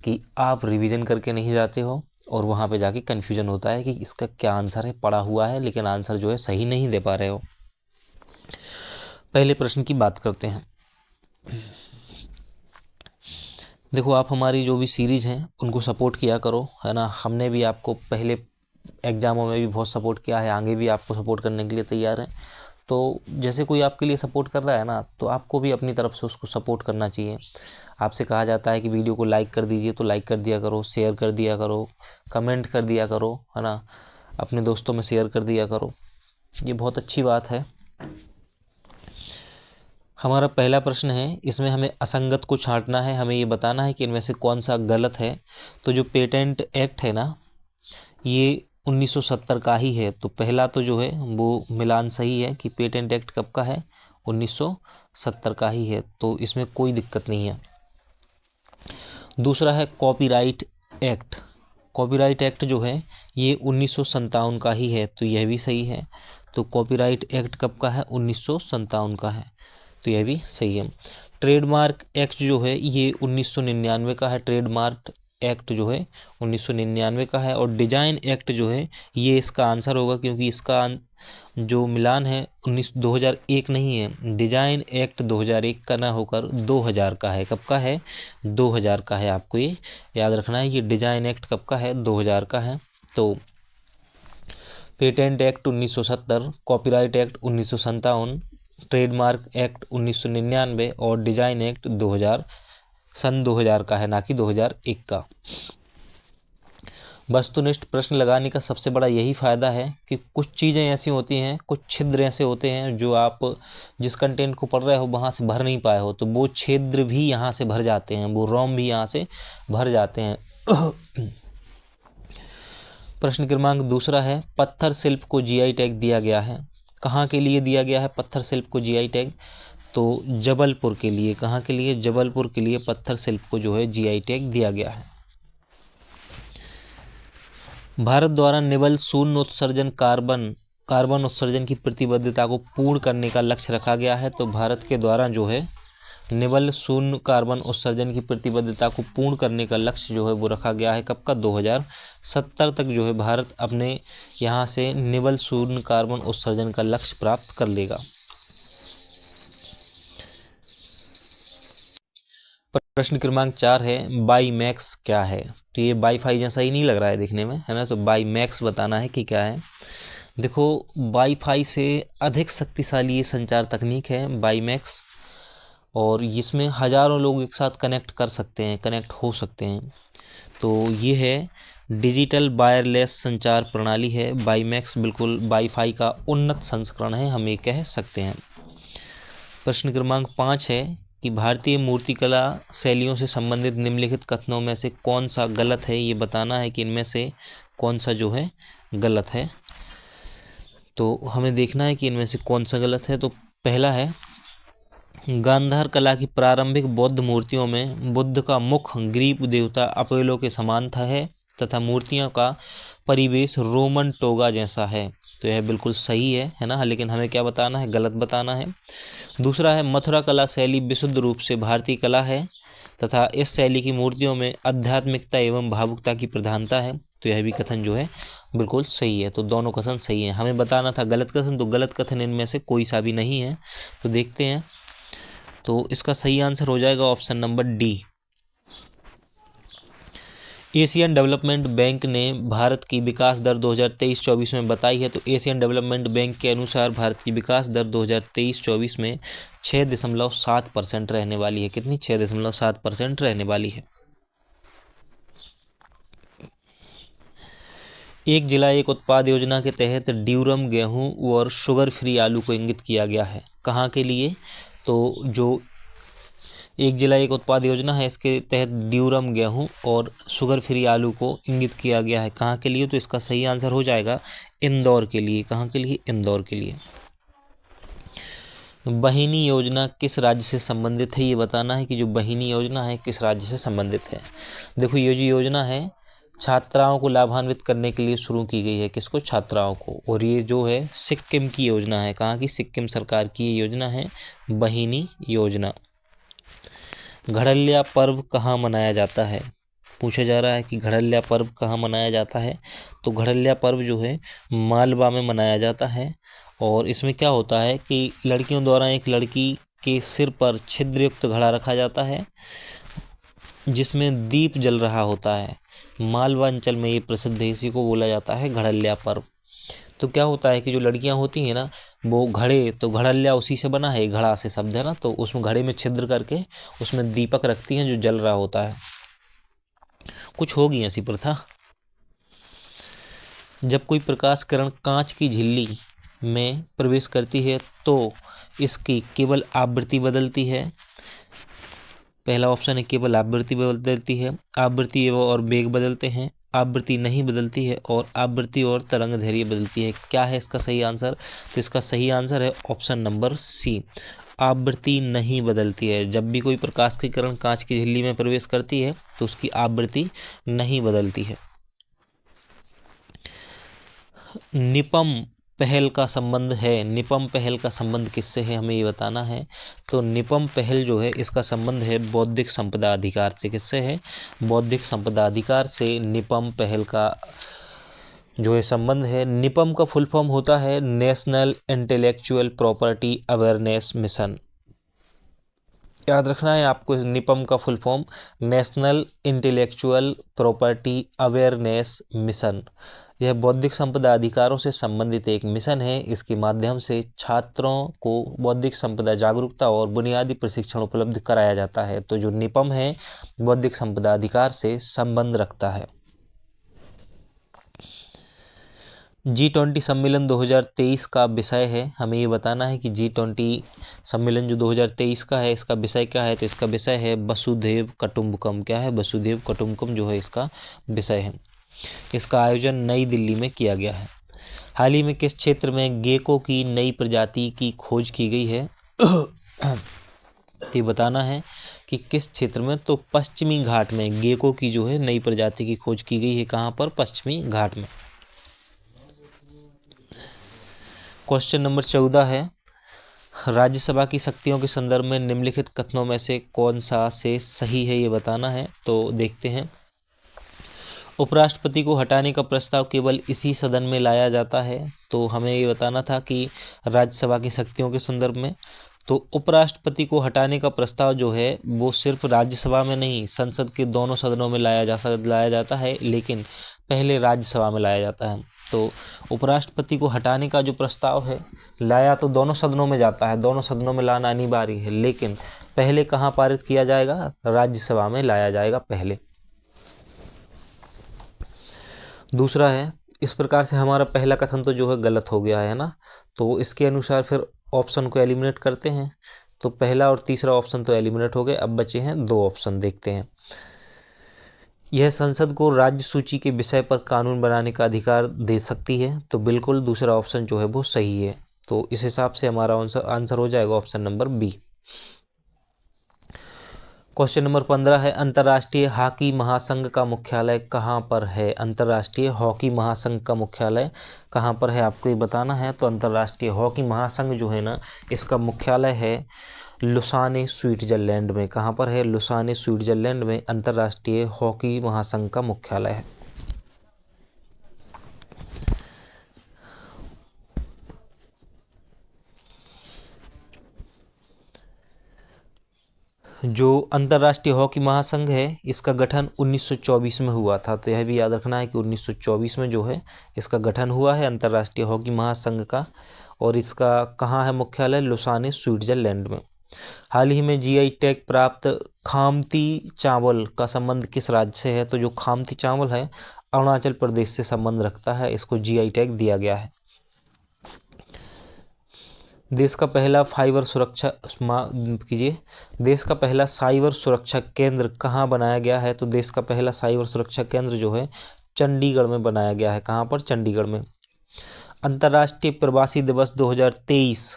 कि आप रिवीजन करके नहीं जाते हो और वहाँ पे जाके कन्फ्यूजन होता है कि इसका क्या आंसर है, पढ़ा हुआ है लेकिन आंसर जो है सही नहीं दे पा रहे हो। पहले प्रश्न की बात करते हैं। देखो, आप हमारी जो भी सीरीज़ हैं उनको सपोर्ट किया करो, है ना। हमने भी आपको पहले एग्ज़ामों में भी बहुत सपोर्ट किया है, आगे भी आपको सपोर्ट करने के लिए तैयार हैं। तो जैसे कोई आपके लिए सपोर्ट कर रहा है ना, तो आपको भी अपनी तरफ से उसको सपोर्ट करना चाहिए। आपसे कहा जाता है कि वीडियो को लाइक कर दीजिए, तो लाइक कर दिया करो, शेयर कर दिया करो, कमेंट कर दिया करो, है ना, अपने दोस्तों में शेयर कर दिया करो, ये बहुत अच्छी बात है। हमारा पहला प्रश्न है, इसमें हमें असंगत को छांटना है, हमें ये बताना है कि इनमें से कौन सा गलत है। तो जो पेटेंट एक्ट है ना, ये 1970 का ही है। तो पहला तो जो है वो मिलान सही है कि पेटेंट एक्ट कब का है, 1970 का ही है, तो इसमें कोई दिक्कत नहीं है। दूसरा है कॉपीराइट एक्ट। कॉपीराइट एक्ट जो है ये 1957 का ही है, तो यह भी सही है। तो कॉपीराइट एक्ट कब का है, 1957 का है, तो यह भी सही है। ट्रेडमार्क एक्ट जो है ये 1999 का है। ट्रेडमार्क एक्ट जो है 1999 का है। और डिजाइन एक्ट जो है ये इसका आंसर होगा, क्योंकि इसका जो मिलान है 2001 नहीं है। डिजाइन एक्ट 2001 का ना होकर 2000 का है। कब का है, 2000 का है। आपको ये याद रखना है, ये डिजाइन एक्ट कब का है, 2000 का है। तो patent act 1970, copyright act 1957, trademark act 1999 और डिजाइन एक्ट 2000 सन 2000 का है, ना कि 2001 का। वस्तुनिष्ठ प्रश्न लगाने का सबसे बड़ा यही फ़ायदा है कि कुछ चीज़ें ऐसी होती हैं, कुछ छिद्र ऐसे होते हैं जो आप जिस कंटेंट को पढ़ रहे हो वहाँ से भर नहीं पाए हो, तो वो छिद्र भी यहाँ से भर जाते हैं, वो रोम भी यहाँ से भर जाते हैं। प्रश्न क्रमांक दूसरा है, पत्थर शिल्प को जीआई टैग दिया गया है। कहाँ के लिए दिया गया है पत्थर शिल्प को जीआई टैग, तो जबलपुर के लिए। कहाँ के लिए, जबलपुर के लिए पत्थर शिल्प को जो है जीआई टैग दिया गया है। भारत द्वारा निवल शून्य उत्सर्जन कार्बन उत्सर्जन की प्रतिबद्धता को पूर्ण करने का लक्ष्य रखा गया है। तो भारत के द्वारा जो है निवल शून्य कार्बन उत्सर्जन की प्रतिबद्धता को पूर्ण करने का लक्ष्य जो है वो रखा गया है। कब का, 2070 तक जो है भारत अपने यहाँ से निवल शून्य कार्बन उत्सर्जन का लक्ष्य प्राप्त कर लेगा। प्रश्न क्रमांक 4 है, बाई मैक्स क्या है। तो ये वाईफाई जैसा ही नहीं लग रहा है देखने में, है ना। तो बाई मैक्स बताना है कि क्या है। देखो, वाईफाई से अधिक शक्तिशाली ये संचार तकनीक है बाई मैक्स, और इसमें हज़ारों लोग एक साथ कनेक्ट कर सकते हैं, कनेक्ट हो सकते हैं। तो ये है डिजिटल वायरलेस संचार प्रणाली है बाई मैक्स, बिल्कुल वाईफाई का उन्नत संस्करण है, हम ये कह सकते हैं। प्रश्न क्रमांक 5 है कि भारतीय मूर्तिकला शैलियों से संबंधित निम्नलिखित कथनों में से कौन सा गलत है। ये बताना है कि इनमें से कौन सा जो है गलत है। तो हमें देखना है कि इनमें से कौन सा गलत है। तो पहला है, गांधार कला की प्रारंभिक बौद्ध मूर्तियों में बुद्ध का मुख ग्रीक देवता अपोलो के समान था है, तथा मूर्तियों का परिवेश रोमन टोगा जैसा है। तो यह बिल्कुल सही है ना, लेकिन हमें क्या बताना है, गलत बताना है। दूसरा है, मथुरा कला शैली विशुद्ध रूप से भारतीय कला है, तथा इस शैली की मूर्तियों में आध्यात्मिकता एवं भावुकता की प्रधानता है। तो यह भी कथन जो है बिल्कुल सही है। तो दोनों कथन सही हैं। हमें बताना था गलत कथन, तो गलत कथन इनमें से कोई सा भी नहीं है। तो देखते हैं, तो इसका सही आंसर हो जाएगा option number D. Asian development bank ने भारत की विकास दर 2023-24 में बताई है। तो एशियन डेवलपमेंट बैंक के अनुसार भारत की विकास दर 2023-24 में 6.7% रहने वाली है। कितनी, 6.7% रहने वाली है। एक जिला एक उत्पाद योजना के तहत ड्यूरम गेहूं और शुगर फ्री आलू को इंगित किया गया है। कहाँ के लिए, तो जो एक जिला एक उत्पाद योजना है, इसके तहत ड्यूरम गेहूं और शुगर फ्री आलू को इंगित किया गया है। कहाँ के लिए, तो इसका सही आंसर हो जाएगा इंदौर के लिए। कहाँ के लिए, इंदौर के लिए। बहिनी योजना किस राज्य से संबंधित है, ये बताना है कि जो बहिनी योजना है किस राज्य से संबंधित है। देखो, ये जो योजना है छात्राओं को लाभान्वित करने के लिए शुरू की गई है। किसको, छात्राओं को। और ये जो है सिक्किम की योजना है। कहाँ की, सिक्किम सरकार की ये योजना है बहिनी योजना। घड़ियाल पर्व कहाँ मनाया जाता है। पूछा जा रहा है कि घड़ल्या पर्व कहाँ मनाया जाता है। तो घड़ल्या पर्व जो है मालवा में मनाया जाता है। और इसमें क्या होता है कि लड़कियों द्वारा एक लड़की के सिर पर छिद्रयुक्त घड़ा रखा जाता है जिसमें दीप जल रहा होता है। मालवा अंचल में ये प्रसिद्ध है, इसी को बोला जाता है घड़ल्या पर्व। तो क्या होता है कि जो लड़कियां होती हैं ना, वो घड़े, तो घड़ल्या उसी से बना है, घड़ा से शब्द है ना, तो उसमें घड़े में छिद्र करके उसमें दीपक रखती हैं जो जल रहा होता है। कुछ होगी ऐसी प्रथा। जब कोई प्रकाश किरण कांच की झिल्ली में प्रवेश करती है तो इसकी केवल आवृत्ति बदलती है। पहला ऑप्शन है केवल आवृत्ति बदलती है, आवृत्ति और वेग बदलते हैं, आवृत्ति नहीं बदलती है, और आवृत्ति और तरंग दैर्घ्य बदलती है। क्या है इसका सही आंसर? तो इसका सही आंसर है ऑप्शन नंबर सी, आवृत्ति नहीं बदलती है। जब भी कोई प्रकाश की किरण कांच की झिल्ली में प्रवेश करती है तो उसकी आवृत्ति नहीं बदलती है। निपम पहल का संबंध है, निपम पहल का संबंध किससे है, हमें ये बताना है। तो निपम पहल जो है इसका संबंध है बौद्धिक संपदा अधिकार से। किससे है? बौद्धिक संपदा अधिकार से निपम पहल का जो है संबंध है। निपम का फुल फॉर्म होता है national intellectual property awareness mission. याद रखना है आपको, निपम का full form national intellectual property awareness mission. यह बौद्धिक संपदा अधिकारों से संबंधित एक मिशन है। इसके माध्यम से छात्रों को बौद्धिक संपदा जागरूकता और बुनियादी प्रशिक्षण उपलब्ध कराया जाता है। तो जो निपम है बौद्धिक संपदा अधिकार से संबंध रखता है। G20 सम्मेलन 2023 का विषय है, हमें ये बताना है कि G20 सम्मेलन जो 2023 का है इसका विषय क्या है। तो इसका विषय है वसुधैव कुटुंबकम। क्या है? वसुधैव कुटुंबकम जो है इसका विषय है। इसका आयोजन नई दिल्ली में किया गया है। हाल ही में किस क्षेत्र में गेको की नई प्रजाति की खोज की गई है? ये बताना है कि किस क्षेत्र में। तो पश्चिमी घाट में गेको की जो है नई प्रजाति की खोज की गई है। कहाँ पर? पश्चिमी घाट में। क्वेश्चन नंबर 14 है, राज्यसभा की शक्तियों के संदर्भ में निम्नलिखित कथनों में से कौन सा से सही है, ये बताना है। तो देखते हैं। उपराष्ट्रपति को हटाने का प्रस्ताव केवल इसी सदन में लाया जाता है। तो हमें ये बताना था कि राज्यसभा की शक्तियों के संदर्भ में तो उपराष्ट्रपति को हटाने का प्रस्ताव जो है वो सिर्फ राज्यसभा में नहीं, संसद के दोनों सदनों में लाया जाता है, लेकिन पहले राज्यसभा में लाया जाता है। तो उपराष्ट्रपति को हटाने का जो प्रस्ताव है लाया तो दोनों सदनों में जाता है, दोनों सदनों में लाना अनिवार्य है, लेकिन पहले कहाँ पारित किया जाएगा? राज्यसभा में लाया जाएगा पहले। दूसरा है, इस प्रकार से हमारा पहला कथन तो जो है गलत हो गया है ना। तो इसके अनुसार फिर ऑप्शन को एलिमिनेट करते हैं। तो पहला और तीसरा ऑप्शन तो एलिमिनेट हो गए, अब बचे हैं दो ऑप्शन। देखते हैं। यह संसद को राज्य सूची के विषय पर कानून बनाने का अधिकार दे सकती है। तो बिल्कुल दूसरा ऑप्शन जो है वो सही है। तो इस हिसाब से हमारा आंसर हो जाएगा option number B. Question number 15 है, अंतर्राष्ट्रीय हॉकी महासंघ का मुख्यालय कहाँ पर है? अंतर्राष्ट्रीय हॉकी महासंघ का मुख्यालय कहाँ पर है, आपको ये बताना है। तो अंतर्राष्ट्रीय हॉकी महासंघ जो है ना, इसका मुख्यालय है लुसाने, स्विट्जरलैंड में। कहाँ पर है? लुसाने, स्विट्जरलैंड में अंतर्राष्ट्रीय हॉकी महासंघ का मुख्यालय है। जो अंतर्राष्ट्रीय हॉकी महासंघ है इसका गठन 1924 में हुआ था। तो यह भी याद रखना है कि 1924 में जो है इसका गठन हुआ है अंतर्राष्ट्रीय हॉकी महासंघ का। और इसका कहाँ है मुख्यालय? लुसाने, स्विट्जरलैंड में। हाल ही में जीआई टैग प्राप्त खामती चावल का संबंध किस राज्य से है? तो जो खामती चावल है अरुणाचल प्रदेश से संबंध रखता है, इसको जीआई टैग दिया गया है। देश का पहला फाइबर सुरक्षा देश का पहला साइबर सुरक्षा केंद्र कहाँ बनाया गया है? तो देश का पहला साइबर सुरक्षा केंद्र जो है चंडीगढ़ में बनाया गया है। कहाँ पर? चंडीगढ़ में। अंतर्राष्ट्रीय प्रवासी दिवस 2023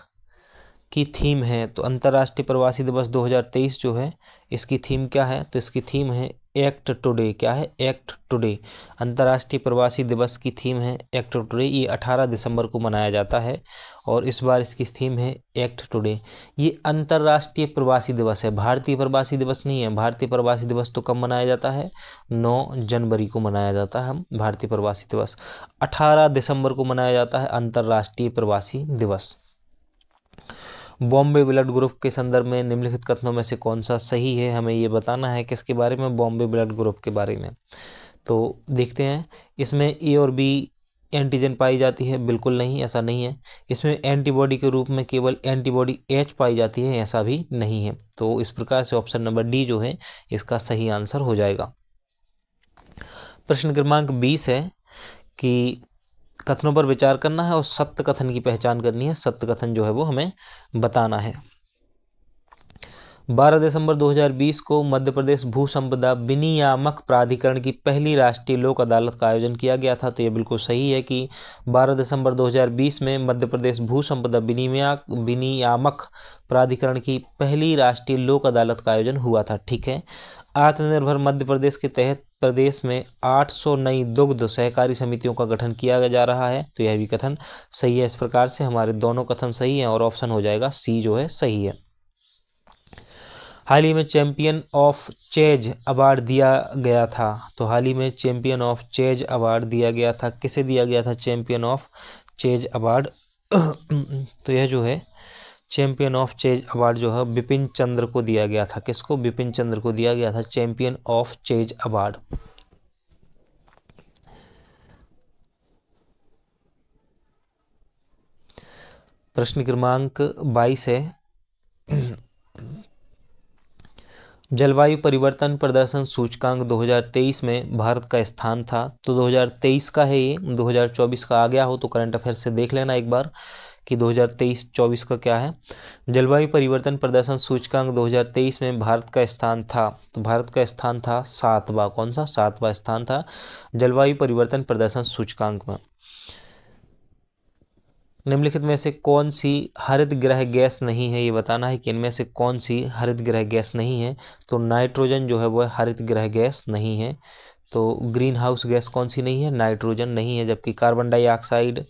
की थीम है। तो अंतर्राष्ट्रीय प्रवासी दिवस 2023 जो है इसकी थीम क्या है? तो इसकी थीम है एक्ट टुडे। क्या है? Act today. अंतर्राष्ट्रीय प्रवासी दिवस की थीम है एक्ट टुडे। ये 18 दिसंबर को मनाया जाता है और इस बार इसकी थीम है एक्ट टुडे। ये अंतर्राष्ट्रीय प्रवासी दिवस है, भारतीय प्रवासी दिवस नहीं है। भारतीय प्रवासी दिवस तो कब मनाया जाता है? 9 जनवरी को मनाया जाता है हम भारतीय प्रवासी दिवस। 18 दिसंबर को मनाया जाता है अंतर्राष्ट्रीय प्रवासी दिवस। बॉम्बे ब्लड ग्रुप के संदर्भ में निम्नलिखित कथनों में से कौन सा सही है? हमें ये बताना है किसके बारे में? बॉम्बे ब्लड ग्रुप के बारे में। तो देखते हैं, इसमें ए और बी एंटीजन पाई जाती है? बिल्कुल नहीं, ऐसा नहीं है। इसमें एंटीबॉडी के रूप में केवल एंटीबॉडी एच पाई जाती है? ऐसा भी नहीं है। तो इस प्रकार से ऑप्शन नंबर डी जो है इसका सही आंसर हो जाएगा। प्रश्न क्रमांक 20 है कि कथनों पर विचार करना है और सत्य कथन की पहचान करनी है। सत्य कथन जो है वो हमें बताना है। 12 दिसंबर 2020 को मध्य प्रदेश भू संपदा विनियामक प्राधिकरण की पहली राष्ट्रीय लोक अदालत का आयोजन किया गया था। तो ये बिल्कुल सही है कि 12 दिसंबर 2020 में मध्य प्रदेश भू संपदा विनियामक प्राधिकरण की पहली राष्ट्रीय लोक अदालत का आयोजन हुआ था। ठीक है। आत्मनिर्भर मध्य प्रदेश के तहत प्रदेश में 800 नई दुग्ध सहकारी समितियों का गठन किया जा रहा है। तो यह भी कथन सही है। इस प्रकार से हमारे दोनों कथन सही हैं और ऑप्शन हो जाएगा सी जो है सही है। हाल ही में चैंपियन ऑफ चेज अवार्ड दिया गया था। तो हाल ही में चैंपियन ऑफ चेज अवार्ड दिया गया था। किसे दिया गया था चैंपियन ऑफ चेज अवार्ड? तो यह जो है चैंपियन ऑफ चेज अवार्ड जो है बिपिन चंद्र को दिया गया था। किसको? बिपिन चंद्र को दिया गया था चैंपियन ऑफ चेज अवार्ड। प्रश्न क्रमांक 22 है जलवायु परिवर्तन प्रदर्शन सूचकांक 2023 में भारत का स्थान था। तो 2023 का है ये, 2024 का आ गया हो तो करंट अफेयर से देख लेना एक बार कि 2023-24 का क्या है। जलवायु परिवर्तन प्रदर्शन सूचकांक 2023 में भारत का स्थान था। तो भारत का स्थान था 7वां। कौन सा? 7वां स्थान था जलवायु परिवर्तन प्रदर्शन सूचकांक में। निम्नलिखित में से कौन सी हरित गृह गैस नहीं है? ये बताना है कि इनमें से कौन सी हरित गृह गैस नहीं है। तो नाइट्रोजन जो है वह हरित गृह गैस नहीं है। तो ग्रीन हाउस गैस कौन सी नहीं है? नाइट्रोजन नहीं है। जबकि कार्बन डाइऑक्साइड,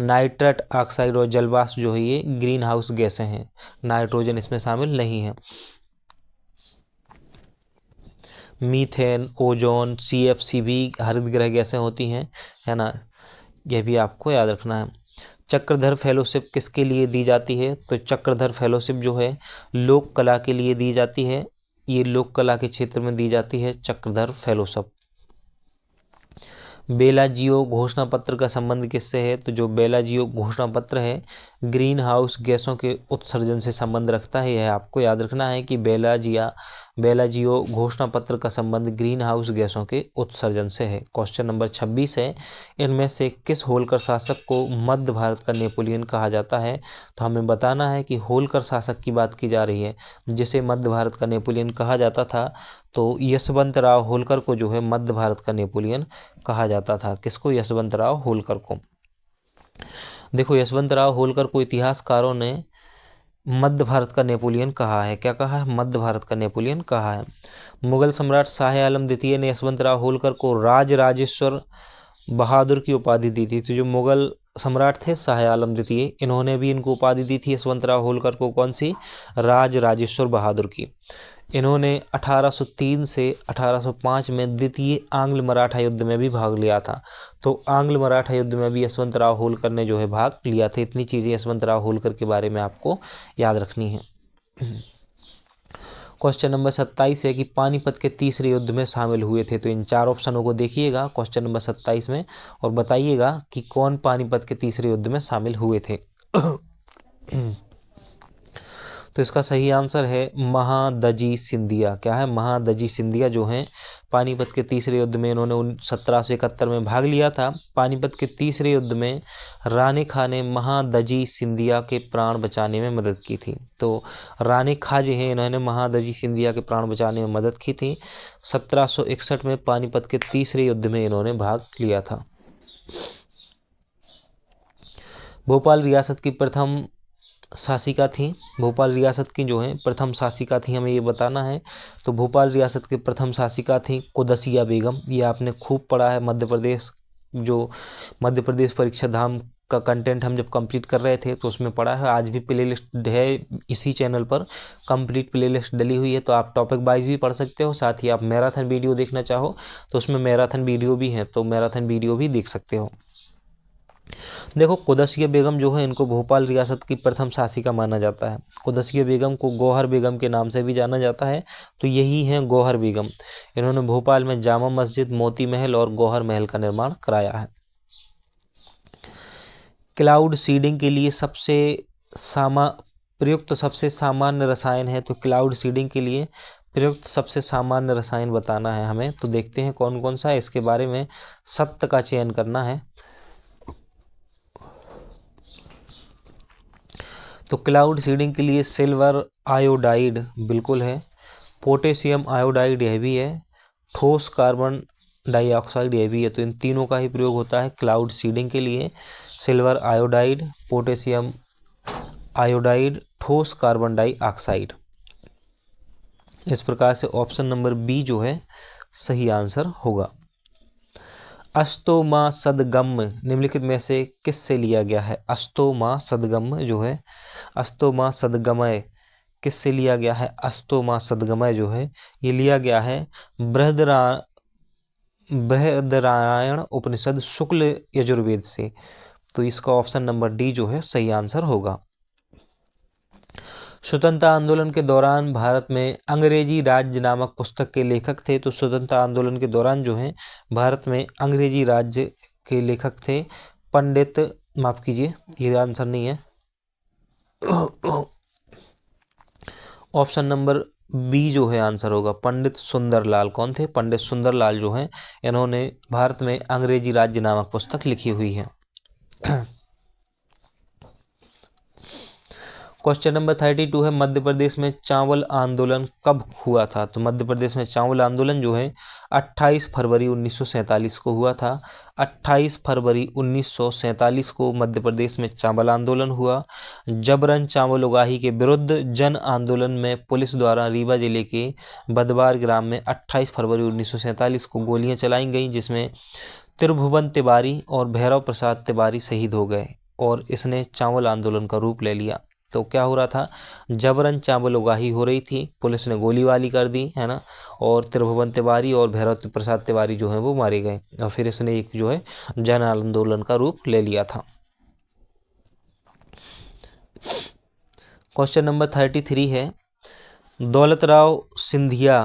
नाइट्रस ऑक्साइड और जलवाष्प जो है ये ग्रीन हाउस गैसें हैं। नाइट्रोजन इसमें शामिल नहीं है। मीथेन, ओजोन, CFC भी हरित गृह गैसें होती हैं, है ना? यह भी आपको याद रखना है। चक्रधर फेलोशिप किसके लिए दी जाती है? तो चक्रधर फेलोशिप जो है लोक कला के लिए दी जाती है। ये लोक कला के क्षेत्र में दी जाती है चक्रधर फेलोशिप। बेलाजियो घोषणा पत्र का संबंध किससे है? तो जो बेलाजियो घोषणा पत्र है ग्रीन हाउस गैसों के उत्सर्जन से संबंध रखता है। यह आपको याद रखना है कि बेलाजियो घोषणा पत्र का संबंध ग्रीन हाउस गैसों के उत्सर्जन से है। क्वेश्चन नंबर 26 है इनमें से किस होलकर शासक को मध्य भारत का नेपोलियन कहा जाता है? तो हमें बताना है कि होलकर शासक की बात की जा रही है जिसे मध्य भारत का नेपोलियन कहा जाता था। तो यशवंतराव होलकर को जो है मध्य भारत का नेपोलियन कहा जाता था। किसको? यशवंतराव होलकर को। देखो यशवंतराव होलकर को इतिहासकारों ने मध्य भारत का नेपोलियन कहा है। क्या कहा है? मध्य भारत का नेपोलियन कहा है। मुगल सम्राट शाह आलम द्वितीय ने यशवंतराव होलकर को राजराजेश्वर बहादुर की उपाधि दी थी। तो जो मुगल सम्राट थे शाह आलम द्वितीय, इन्होंने भी इनको उपाधि दी थी यशवंतराव होलकर को। कौन सी? राजराजेश्वर बहादुर की। इन्होंने 1803 से 1805 में द्वितीय आंग्ल मराठा युद्ध में भी भाग लिया था। तो आंग्ल मराठा युद्ध में भी यशवंतराव होलकर ने जो है भाग लिया था। इतनी चीज़ें यशवंतराव होलकर के बारे में आपको याद रखनी है। क्वेश्चन नंबर 27 है कि पानीपत के तीसरे युद्ध में शामिल हुए थे। तो इन चार ऑप्शनों को देखिएगा क्वेश्चन नंबर 27 में और बताइएगा कि कौन पानीपत के तीसरे युद्ध में शामिल हुए थे। तो इसका सही आंसर है महादजी सिंधिया। क्या है? महादजी सिंधिया जो हैं पानीपत के तीसरे युद्ध में इन्होंने 1771 में भाग लिया था। पानीपत के तीसरे युद्ध में रानी खां ने महादजी सिंधिया के प्राण बचाने में मदद की थी। तो रानी खां जो हैं इन्होंने महादजी सिंधिया के प्राण बचाने में मदद की थी। 1761 में पानीपत के तीसरे युद्ध में इन्होंने भाग लिया था। भोपाल रियासत की प्रथम शासिका थी भोपाल रियासत की, जो है प्रथम शासिका थी, हमें ये बताना है। तो भोपाल रियासत की प्रथम शासिका थी कुदसिया बेगम। ये आपने खूब पढ़ा है, मध्य प्रदेश जो मध्य प्रदेश परीक्षा धाम का कंटेंट हम जब कंप्लीट कर रहे थे तो उसमें पढ़ा है। आज भी प्लेलिस्ट है इसी चैनल पर, कंप्लीट प्लेलिस्ट डली हुई है, तो आप टॉपिक वाइज भी पढ़ सकते हो। साथ ही आप मैराथन वीडियो देखना चाहो तो उसमें मैराथन वीडियो भी है, तो मैराथन वीडियो भी देख सकते हो। देखो कुदसिया बेगम जो है, इनको भोपाल रियासत की प्रथम शासिका माना जाता है। कुदसिया बेगम को गौहर बेगम के नाम से भी जाना जाता है, तो यही है गौहर बेगम। इन्होंने भोपाल में जामा मस्जिद, मोती महल और गौहर महल का निर्माण कराया है। क्लाउड सीडिंग के लिए प्रयुक्त सबसे सामान्य रसायन है, तो क्लाउड सीडिंग के लिए प्रयुक्त सबसे सामान्य रसायन बताना है हमें। तो देखते हैं कौन कौन सा है, इसके बारे में सत्य का चयन करना है। तो क्लाउड सीडिंग के लिए सिल्वर आयोडाइड बिल्कुल है, पोटेशियम आयोडाइड यह भी है, ठोस कार्बन डाइऑक्साइड यह भी है। तो इन तीनों का ही प्रयोग होता है क्लाउड सीडिंग के लिए, सिल्वर आयोडाइड, पोटेशियम आयोडाइड, ठोस कार्बन डाइऑक्साइड। इस प्रकार से ऑप्शन नंबर बी जो है सही आंसर होगा। अस्तोमा सदगम निम्नलिखित में से किससे लिया गया है? अस्तोमा सदगम जो है, अस्तोमा सदगमय किससे लिया गया है? अस्तोमा सदगमय जो है ये लिया गया है बृहदरायण उपनिषद शुक्ल यजुर्वेद से। तो इसका ऑप्शन नंबर डी जो है सही आंसर होगा। स्वतंत्रता आंदोलन के दौरान भारत में अंग्रेजी राज्य नामक पुस्तक के लेखक थे। तो स्वतंत्रता आंदोलन के दौरान जो है भारत में अंग्रेजी राज्य के लेखक थे पंडित, माफ कीजिए ये आंसर नहीं है, ऑप्शन नंबर बी जो है आंसर होगा, पंडित सुंदरलाल। कौन थे? पंडित सुंदरलाल जो हैं, इन्होंने भारत में अंग्रेजी राज्य नामक पुस्तक लिखी हुई है। क्वेश्चन नंबर 32 है, मध्य प्रदेश में चावल आंदोलन कब हुआ था? तो मध्य प्रदेश में चावल आंदोलन जो है 28 फरवरी 1947 को हुआ था। 28 फरवरी 1947 को मध्य प्रदेश में चावल आंदोलन हुआ। जबरन चावल उगाही के विरुद्ध जन आंदोलन में पुलिस द्वारा रीवा जिले के बदवार ग्राम में 28 फरवरी 1947 को गोलियां चलाई गईं, जिसमें त्रिभुवन तिवारी और भैरव प्रसाद तिवारी शहीद हो गए और इसने चावल आंदोलन का रूप ले लिया। तो क्या हो रहा था? जबरन चावल उगाही हो रही थी, पुलिस ने गोलीबारी कर दी है ना, और त्रिभुवन तिवारी और भैरव प्रसाद तिवारी जो है वो मारे गए, और फिर इसने एक जो है जन आंदोलन का रूप ले लिया था। क्वेश्चन नंबर 33 है, दौलतराव सिंधिया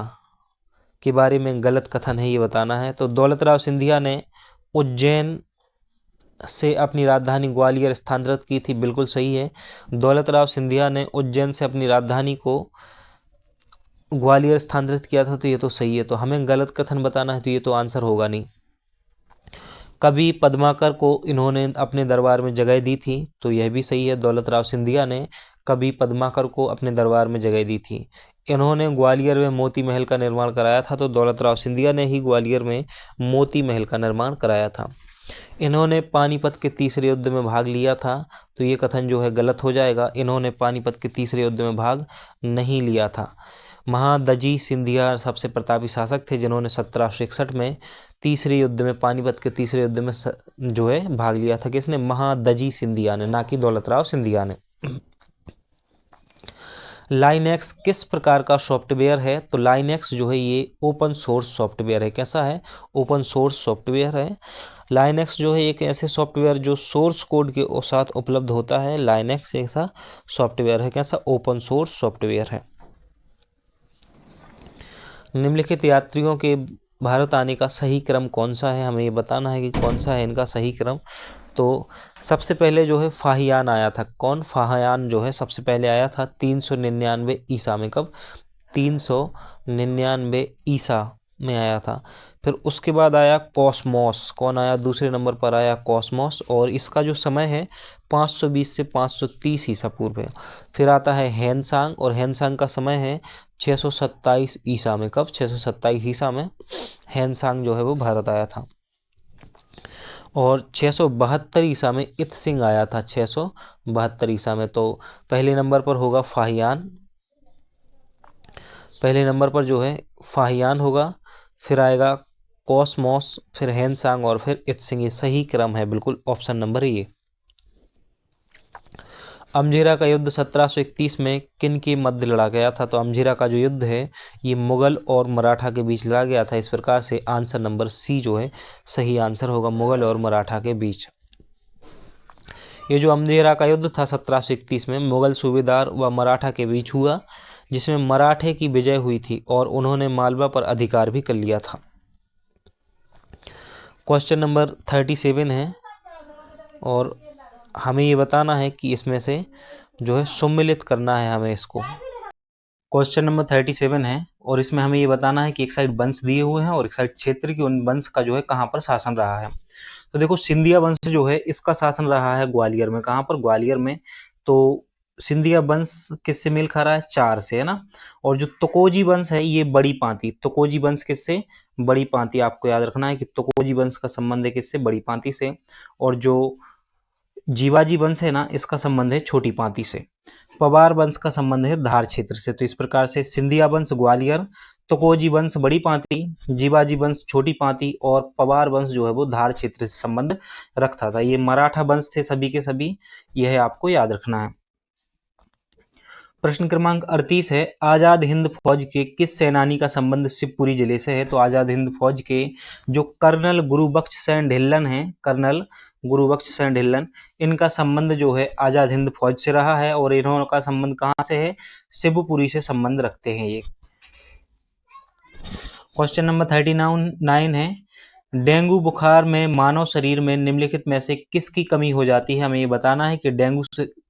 के बारे में गलत कथन है, ये बताना है। तो दौलतराव सिंधिया ने उज्जैन से अपनी राजधानी ग्वालियर स्थानांतरित की थी, बिल्कुल सही है। दौलतराव सिंधिया ने उज्जैन से अपनी राजधानी को ग्वालियर स्थानांतरित किया था, तो ये तो सही है। तो हमें गलत कथन बताना है, तो ये तो आंसर होगा नहीं। कवि पद्माकर को इन्होंने अपने दरबार में जगह दी थी, तो यह भी सही है। दौलतराव सिंधिया ने कवि पद्माकर को अपने दरबार में जगह दी थी। इन्होंने ग्वालियर में मोती महल का निर्माण कराया था, तो दौलतराव सिंधिया ने ही ग्वालियर में मोती महल का निर्माण कराया था। इन्होंने पानीपत के तीसरे युद्ध में भाग लिया था, तो ये कथन जो है गलत हो जाएगा। इन्होंने पानीपत के तीसरे युद्ध में भाग नहीं लिया था। महादजी सिंधिया सबसे प्रतापी शासक थे, जिन्होंने 1761 में तीसरे युद्ध में, पानीपत के तीसरे युद्ध में जो है भाग लिया था। किसने? महादजी सिंधिया ने, ना कि दौलतराव सिंधिया ने। लाइनेक्स किस प्रकार का सॉफ्टवेयर है? तो लाइनेक्स जो है ये ओपन सोर्स सॉफ्टवेयर है। कैसा है? ओपन सोर्स सॉफ्टवेयर है। लाइनेक्स जो है एक ऐसे सॉफ्टवेयर जो सोर्स कोड के साथ उपलब्ध होता है। लाइनेक्स ऐसा सॉफ्टवेयर है। कैसा? ओपन सोर्स सॉफ्टवेयर है। निम्नलिखित यात्रियों के भारत आने का सही क्रम कौन सा है? हमें ये बताना है कि कौन सा है इनका सही क्रम। तो सबसे पहले जो है फाहियान आया था। कौन? फाहियान जो है सबसे पहले आया था 399 ईसा में। कब? 399 ईसा में आया था। फिर उसके बाद आया कॉस्मोस। कौन आया? दूसरे नंबर पर आया कॉस्मोस, और इसका जो समय है 520 से 530 ईसा पूर्व है। फिर आता है हैनसांग, और हैनसांग का समय है 627 ईसा में। कब? 627 ईसा में हैनसांग जो है वो भारत आया था। और 672 ईसा में इत सिंह आया था, 672 ईसा में। तो पहले नंबर पर होगा फाहियान, पहले नंबर पर जो है फाहियान होगा, फिर आएगा कोसमोस, फिर हेनसांग और फिर इत सिंह। ये सही क्रम है, बिल्कुल ऑप्शन नंबर ये। अमझेरा का युद्ध 1731 में किन के मध्य लड़ा गया था? तो अमझेरा का जो युद्ध है ये मुगल और मराठा के बीच लड़ा गया था। इस प्रकार से आंसर नंबर सी जो है सही आंसर होगा, मुगल और मराठा के बीच। ये जो अमझेरा का युद्ध था 1731 में मुगल सूबेदार व मराठा के बीच हुआ, जिसमें मराठे की विजय हुई थी और उन्होंने मालवा पर अधिकार भी कर लिया था। क्वेश्चन नंबर 37 है और हमें ये बताना है कि इसमें से जो है सम्मिलित करना है हमें इसको। क्वेश्चन नंबर 37 है और इसमें हमें ये बताना है कि एक साइड वंश दिए हुए हैं और एक साइड क्षेत्र की, उन वंश का जो है कहाँ पर शासन रहा है। तो देखो सिंधिया वंश जो है इसका शासन रहा है ग्वालियर में। कहाँ पर? ग्वालियर में। तो सिंधिया वंश किससे मेल खा रहा है? चार से, है ना। और जो तुकोजी वंश है ये बड़ी पांति, तुकोजी वंश किससे? बड़ी पांति। आपको याद रखना है कि तुकोजी वंश का संबंध है किससे? बड़ी पांति से। और जो जीवाजी वंश है ना इसका संबंध है छोटी पांति से। पवार वंश का संबंध है धार क्षेत्र से। तो इस प्रकार से सिंधिया वंश ग्वालियर, तुकोजी वंश बड़ी पांति, जीवाजी वंश छोटी पांति और पवार वंश जो है वो धार क्षेत्र से संबंध रखता था। ये मराठा वंश थे सभी के सभी, यह आपको याद रखना है। प्रश्न क्रमांक 38 है, आजाद हिंद फौज के किस सेनानी का संबंध शिवपुरी जिले से है? तो आजाद हिंद फौज के जो कर्नल गुरुबख्श सिंह ढिल्लन है, कर्नल गुरुबख्श सिंह ढिल्लन, इनका संबंध जो है आजाद हिंद फौज से रहा है और इन्हों का संबंध कहां से है? शिवपुरी से संबंध रखते हैं ये। क्वेश्चन नंबर 39 है, डेंगू बुखार में मानव शरीर में निम्नलिखित में से किसकी कमी हो जाती है? हमें ये बताना है कि डेंगू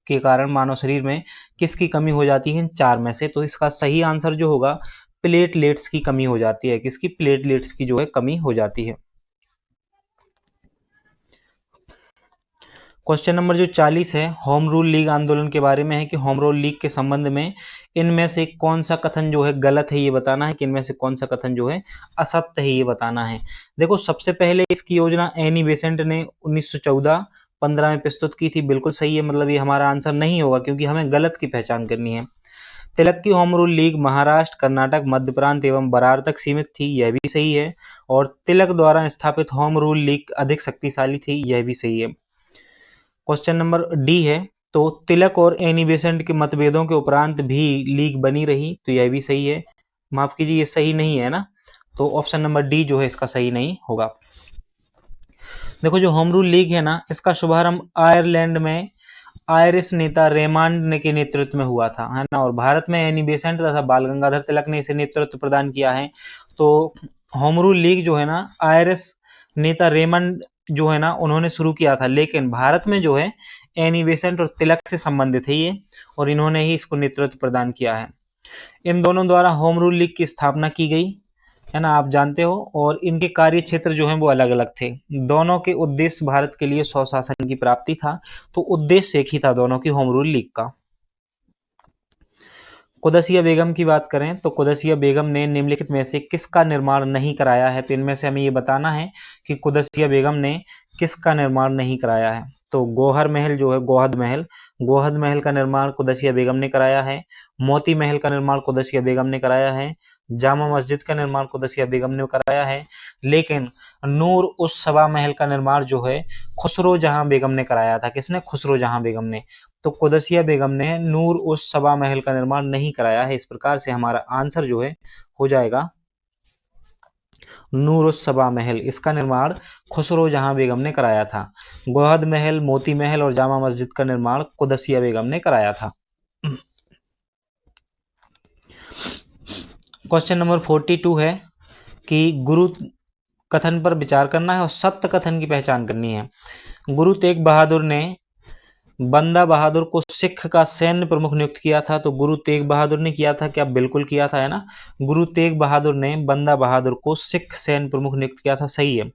के कारण मानव शरीर में किसकी कमी हो जाती है इन चार में से। तो इसका सही आंसर जो होगा प्लेटलेट्स की कमी हो जाती है। किसकी? प्लेटलेट्स की जो है कमी हो जाती है। क्वेश्चन नंबर जो 40 है होम रूल लीग आंदोलन के बारे में है कि होम रूल लीग के संबंध में इनमें से कौन सा कथन जो है गलत है, ये बताना है कि इनमें से कौन सा कथन जो है असत्य है, ये बताना है। देखो सबसे पहले इसकी योजना एनी बेसेंट ने 1914-15 में प्रस्तुत की थी, बिल्कुल सही है। मतलब ये हमारा आंसर नहीं होगा क्योंकि हमें गलत की पहचान करनी है। तिलक की home rule league Maharashtra, Karnataka, Madhya Prant एवं बरार तक सीमित थी, यह भी सही है। और तिलक द्वारा स्थापित होम रूल लीग अधिक शक्तिशाली थी, यह भी सही है। क्वेश्चन नंबर डी है, तो तिलक और एनी बेसेंट के मतभेदों के उपरांत भी लीग बनी रही, तो यह भी सही है। माफ कीजिए ये सही नहीं है ना, तो ऑप्शन नंबर डी जो है इसका सही नहीं होगा। देखो जो होम रूल लीग है ना इसका शुभारंभ आयरलैंड में आयरिश नेता रेमांड के नेतृत्व में हुआ था, है ना। और भारत में एनी बेसेंट तथा बाल गंगाधर तिलक ने इसे नेतृत्व प्रदान किया है। तो होम रूल लीग जो है ना आयरिश नेता रेमंड जो है ना उन्होंने शुरू किया था, लेकिन भारत में जो है एनी बेसेंट और तिलक से संबंधित है ये, और इन्होंने ही इसको नेतृत्व प्रदान किया है। इन दोनों द्वारा होम रूल लीग की स्थापना की गई, है ना, आप जानते हो। और इनके कार्य क्षेत्र जो है वो अलग अलग थे। दोनों के उद्देश्य भारत के लिए स्वशासन की प्राप्ति था, तो उद्देश्य एक ही था दोनों की होम रूल लीग का। कुदसिया बेगम की बात करें तो कुदसिया बेगम ने निम्नलिखित में से किसका निर्माण नहीं कराया है? तो इनमें से हमें ये बताना है कि कुदसिया बेगम ने किसका निर्माण नहीं कराया है। तो गौहर महल जो है, गोहद महल का निर्माण कुदसिया बेगम ने कराया है। मोती महल का निर्माण कुदसिया बेगम ने कराया है। जामा मस्जिद का निर्माण कुदसिया बेगम ने कराया है। लेकिन नूर उस सभा महल का निर्माण जो है खुसरो जहां बेगम ने कराया था। किसने? खुसरो जहां बेगम ने। तो कुदसिया बेगम ने नूर उस सभा महल का निर्माण नहीं कराया है। इस प्रकार से हमारा आंसर जो है हो जाएगा नूर उस सभा महल। इसका निर्माण खुसरो जहां बेगम ने कराया था। गोहद महल, मोती महल और जामा मस्जिद का निर्माण कुदसिया बेगम ने कराया था। क्वेश्चन नंबर 42 है कि गुरु कथन पर विचार करना है और सत्य कथन की पहचान करनी है। गुरु तेग बहादुर ने बंदा बहादुर को सिख का सैन्य प्रमुख नियुक्त किया था। तो गुरु तेग बहादुर ने किया था क्या? बिल्कुल किया था, है ना। गुरु तेग बहादुर ने बंदा बहादुर को सिख सैन्य प्रमुख नियुक्त किया था, सही है।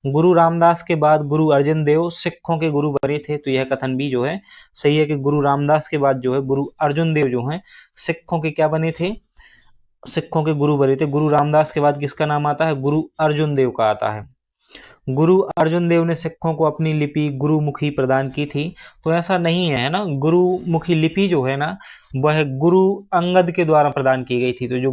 गुरु रामदास के बाद गुरु अर्जन देव सिखों के गुरु बने थे, तो यह कथन भी जो है सही है कि गुरु रामदास के बाद जो है गुरु अर्जुन देव जो है सिखों के क्या बने थे? सिखों के गुरु बने थे। गुरु रामदास के बाद किसका नाम आता है? गुरु अर्जुन देव का आता है। गुरु अर्जुन देव ने सिखों को अपनी लिपि गुरुमुखी प्रदान की थी, तो ऐसा नहीं है ना। गुरुमुखी लिपि जो है ना वह गुरु अंगद के द्वारा प्रदान की गई थी। तो जो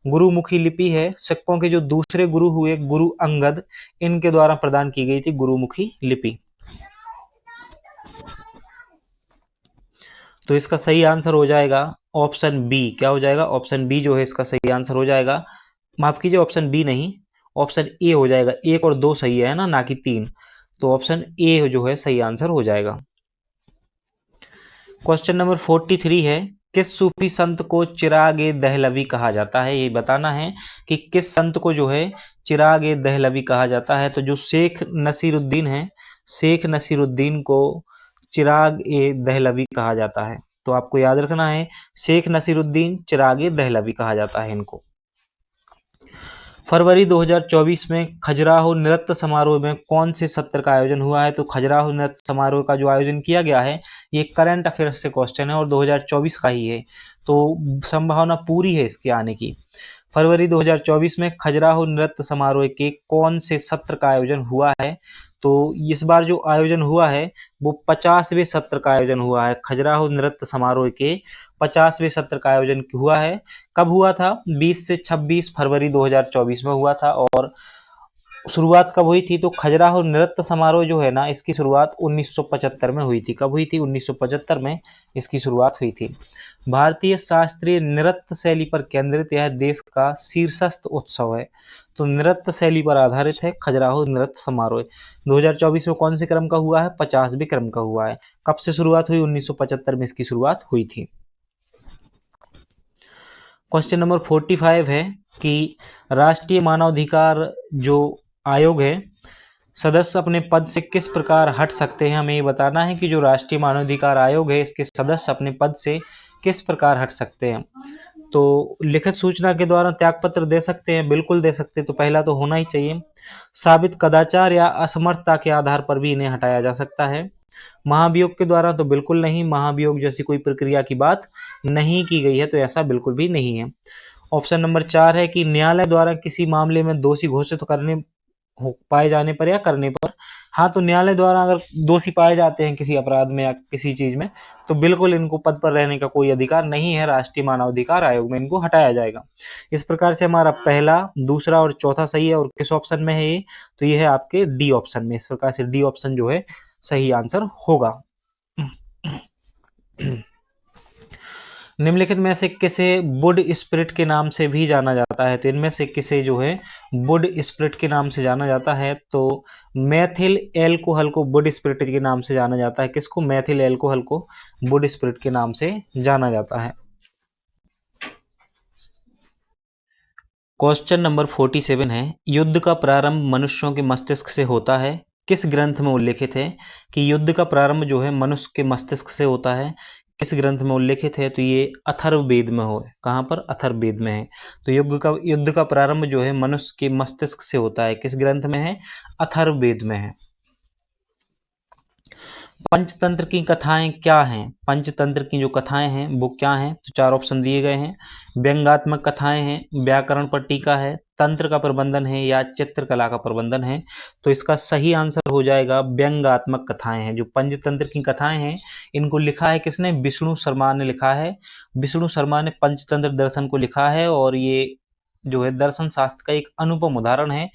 गुरुमुखी लिपि है, सिखों के जो दूसरे गुरु हुए गुरु अंगद, इनके द्वारा प्रदान की गई थी गुरुमुखी लिपि। तो इसका सही आंसर हो जाएगा ऑप्शन बी। क्या हो जाएगा? ऑप्शन बी जो है इसका सही आंसर हो जाएगा। माफ कीजिए, ऑप्शन बी नहीं, ऑप्शन ए हो जाएगा। 1 और 2 सही है ना कि 3। तो ऑप्शन ए जो है सही आंसर हो जाएगा। क्वेश्चन नंबर 43 है, किस सूफी संत को चिरागे दहलवी कहा जाता है? ये बताना है कि किस संत को जो है चिरागे दहलवी कहा जाता है। तो जो शेख नसीरुद्दीन है, शेख नसीरुद्दीन को चिराग ए दहलवी कहा जाता है। तो आपको याद रखना है, शेख नसीरुद्दीन चिराग ए दहलवी कहा जाता है इनको। फरवरी 2024 में खजुराहो नृत्य समारोह में कौन से सत्र का आयोजन हुआ है? तो खजुराहो नृत्य समारोह का जो आयोजन किया गया है, ये करंट अफेयर्स से क्वेश्चन है और 2024 का ही है, तो संभावना पूरी है इसके आने की। फरवरी 2024 में खजुराहो नृत्य समारोह के कौन से सत्र का आयोजन हुआ है? तो इस बार जो आयोजन हुआ है वो 50वें सत्र का आयोजन हुआ है। खजुराहो नृत्य समारोह के 50वें सत्र का आयोजन हुआ है। कब हुआ था? 20 से 26 फरवरी 2024 में हुआ था। और शुरुआत कब हुई थी? तो खजुराहो नृत्य समारोह जो है ना, इसकी शुरुआत 1975 में हुई थी। कब हुई थी? 1975 में इसकी शुरुआत हुई थी। भारतीय शास्त्रीय नृत्य शैली पर केंद्रित यह देश का शीर्षस्थ उत्सव है। तो नृत्य शैली पर आधारित है खजुराहो नृत्य समारोह। 2024 में कौन से क्रम का हुआ है? 50वें क्रम का हुआ है। कब से शुरुआत हुई? 1975 में इसकी शुरुआत हुई थी। क्वेश्चन नंबर 45 है कि राष्ट्रीय मानवाधिकार जो आयोग है, सदस्य अपने पद से किस प्रकार हट सकते हैं? हमें ये बताना है कि जो राष्ट्रीय मानवाधिकार आयोग है, इसके सदस्य अपने पद से किस प्रकार हट सकते हैं। तो लिखित सूचना के द्वारा त्यागपत्र दे सकते हैं, बिल्कुल दे सकते हैं, तो पहला तो होना ही चाहिए। साबित कदाचार या असमर्थता के आधार पर भी इन्हें हटाया जा सकता है। महाभियोग के द्वारा तो बिल्कुल नहीं, महाभियोग जैसी कोई प्रक्रिया की बात नहीं की गई है, तो ऐसा बिल्कुल भी नहीं है। ऑप्शन नंबर 4 है कि न्यायालय द्वारा किसी मामले में दोषी घोषित पाए जाने पर या करने पर। हाँ, तो न्यायालय द्वारा अगर दोषी पाए जाते हैं किसी अपराध में या किसी चीज में, तो बिल्कुल इनको पद पर रहने का कोई अधिकार नहीं है। राष्ट्रीय मानवाधिकार आयोग में इनको हटाया जाएगा। इस प्रकार से हमारा पहला, दूसरा और चौथा सही है। और किस ऑप्शन में है ये? तो ये है आपके डी ऑप्शन में। इस प्रकार से डी ऑप्शन जो है सही आंसर होगा। निम्नलिखित में से किसे वुड स्पिरिट के नाम से भी जाना जाता है? तो इनमें से किसे जो है वुड स्पिरिट के नाम से जाना जाता है? तो मैथिल एल्कोहल को वुड स्पिरिट के नाम से जाना जाता है। किसको? मैथिल एल्कोहल को वुड स्पिरिट के नाम से जाना जाता है। क्वेश्चन नंबर 47 है, युद्ध का प्रारंभ मनुष्यों के मस्तिष्क से होता है? किस ग्रंथ में उल्लेखित है कि युद्ध का प्रारंभ जो है मनुष्य के मस्तिष्क से होता है? किस ग्रंथ में उल्लेखित है? तो ये अथर्ववेद में हो। कहाँ पर? अथर्ववेद में है। तो युद्ध का प्रारंभ जो है मनुष्य के मस्तिष्क से होता है। किस ग्रंथ में है? अथर्ववेद में है। पंचतंत्र की कथाएं क्या हैं? पंचतंत्र की जो कथाएं हैं वो क्या हैं? तो 4 ऑप्शन दिए गए हैं। व्यंग्यात्मक कथाएं हैं, व्याकरण पर टीका है, तंत्र का प्रबंधन है या चित्रकला का प्रबंधन है। तो इसका सही आंसर हो जाएगा व्यंग्यात्मक कथाएं हैं। जो पंचतंत्र की कथाएं हैं, इनको लिखा है किसने? विष्णु शर्मा ने लिखा है। विष्णु शर्मा ने पंचतंत्र दर्शन को लिखा है और ये जो है दर्शन शास्त्र का एक अनुपम उदाहरण है।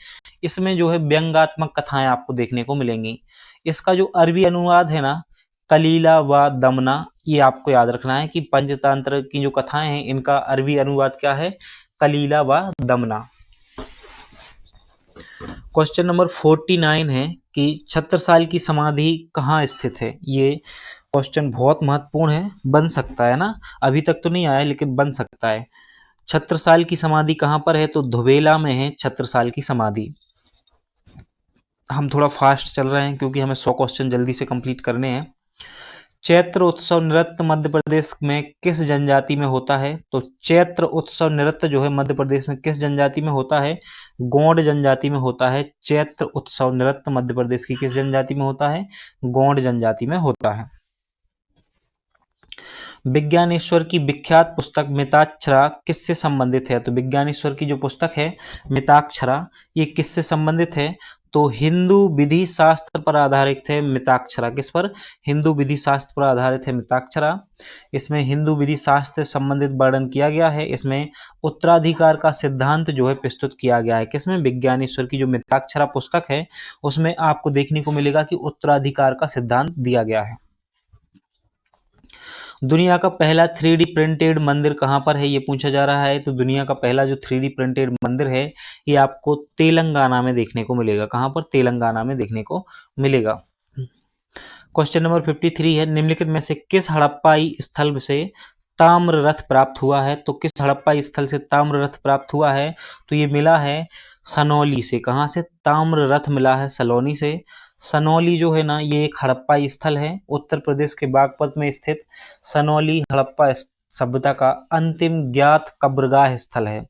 इसमें जो है व्यंग्यात्मक कथाएं आपको देखने को मिलेंगी। इसका जो अरबी अनुवाद है ना, कलीला व दमना, ये आपको याद रखना है कि पंचतंत्र की जो कथाएं हैं इनका अरबी अनुवाद क्या है? कलीला व दमना। क्वेश्चन नंबर 49 है कि छत्रसाल की समाधि कहाँ स्थित है? ये क्वेश्चन बहुत महत्वपूर्ण है, बन सकता है ना, अभी तक तो नहीं आया लेकिन बन सकता है। छत्रसाल की समाधि कहाँ पर है? तो धुबेला में है छत्रसाल की समाधि। हम थोड़ा फास्ट चल रहे हैं क्योंकि हमें 100 क्वेश्चन जल्दी से कंप्लीट करने हैं। चैत्र उत्सव नृत्य मध्य प्रदेश में किस जनजाति में होता है? तो चैत्र उत्सव नृत्य जो है मध्य प्रदेश में किस जनजाति में होता है? गौंड जनजाति में होता है। चैत्र उत्सव नृत्य मध्य प्रदेश की किस जनजाति में होता है? गौंड जनजाति में होता है। विज्ञानेश्वर की विख्यात पुस्तक मिताक्षरा किससे संबंधित है? तो विज्ञानेश्वर की जो पुस्तक है मिताक्षरा, ये किससे संबंधित है? तो हिंदू विधि शास्त्र पर आधारित है मिताक्षरा। किस पर? हिंदू विधि शास्त्र पर आधारित है मिताक्षरा। इसमें हिंदू विधि शास्त्र से संबंधित वर्णन किया गया है। इसमें उत्तराधिकार का सिद्धांत जो है प्रस्तुत किया गया है। किसमें? विज्ञानेश्वर की जो मिताक्षरा पुस्तक है उसमें आपको देखने को मिलेगा कि उत्तराधिकार का सिद्धांत दिया गया है। दुनिया का पहला 3D प्रिंटेड मंदिर कहाँ पर है, ये पूछा जा रहा है। तो दुनिया का पहला जो 3D प्रिंटेड मंदिर है ये आपको तेलंगाना में देखने को मिलेगा। कहाँ पर? तेलंगाना में देखने को मिलेगा। क्वेश्चन नंबर 53 है, निम्नलिखित में से किस हड़प्पाई स्थल से ताम्र रथ प्राप्त हुआ है? तो किस हड़प्पाई स्थल से ताम्र रथ प्राप्त हुआ है? तो ये मिला है सनौली से। कहाँ से? ताम्र रथ मिला है सलोनी से। सनौली जो है ना ये एक हड़प्पा स्थल है, उत्तर प्रदेश के बागपत में स्थित सनौली हड़प्पा सभ्यता का अंतिम ज्ञात कब्रगाह स्थल है।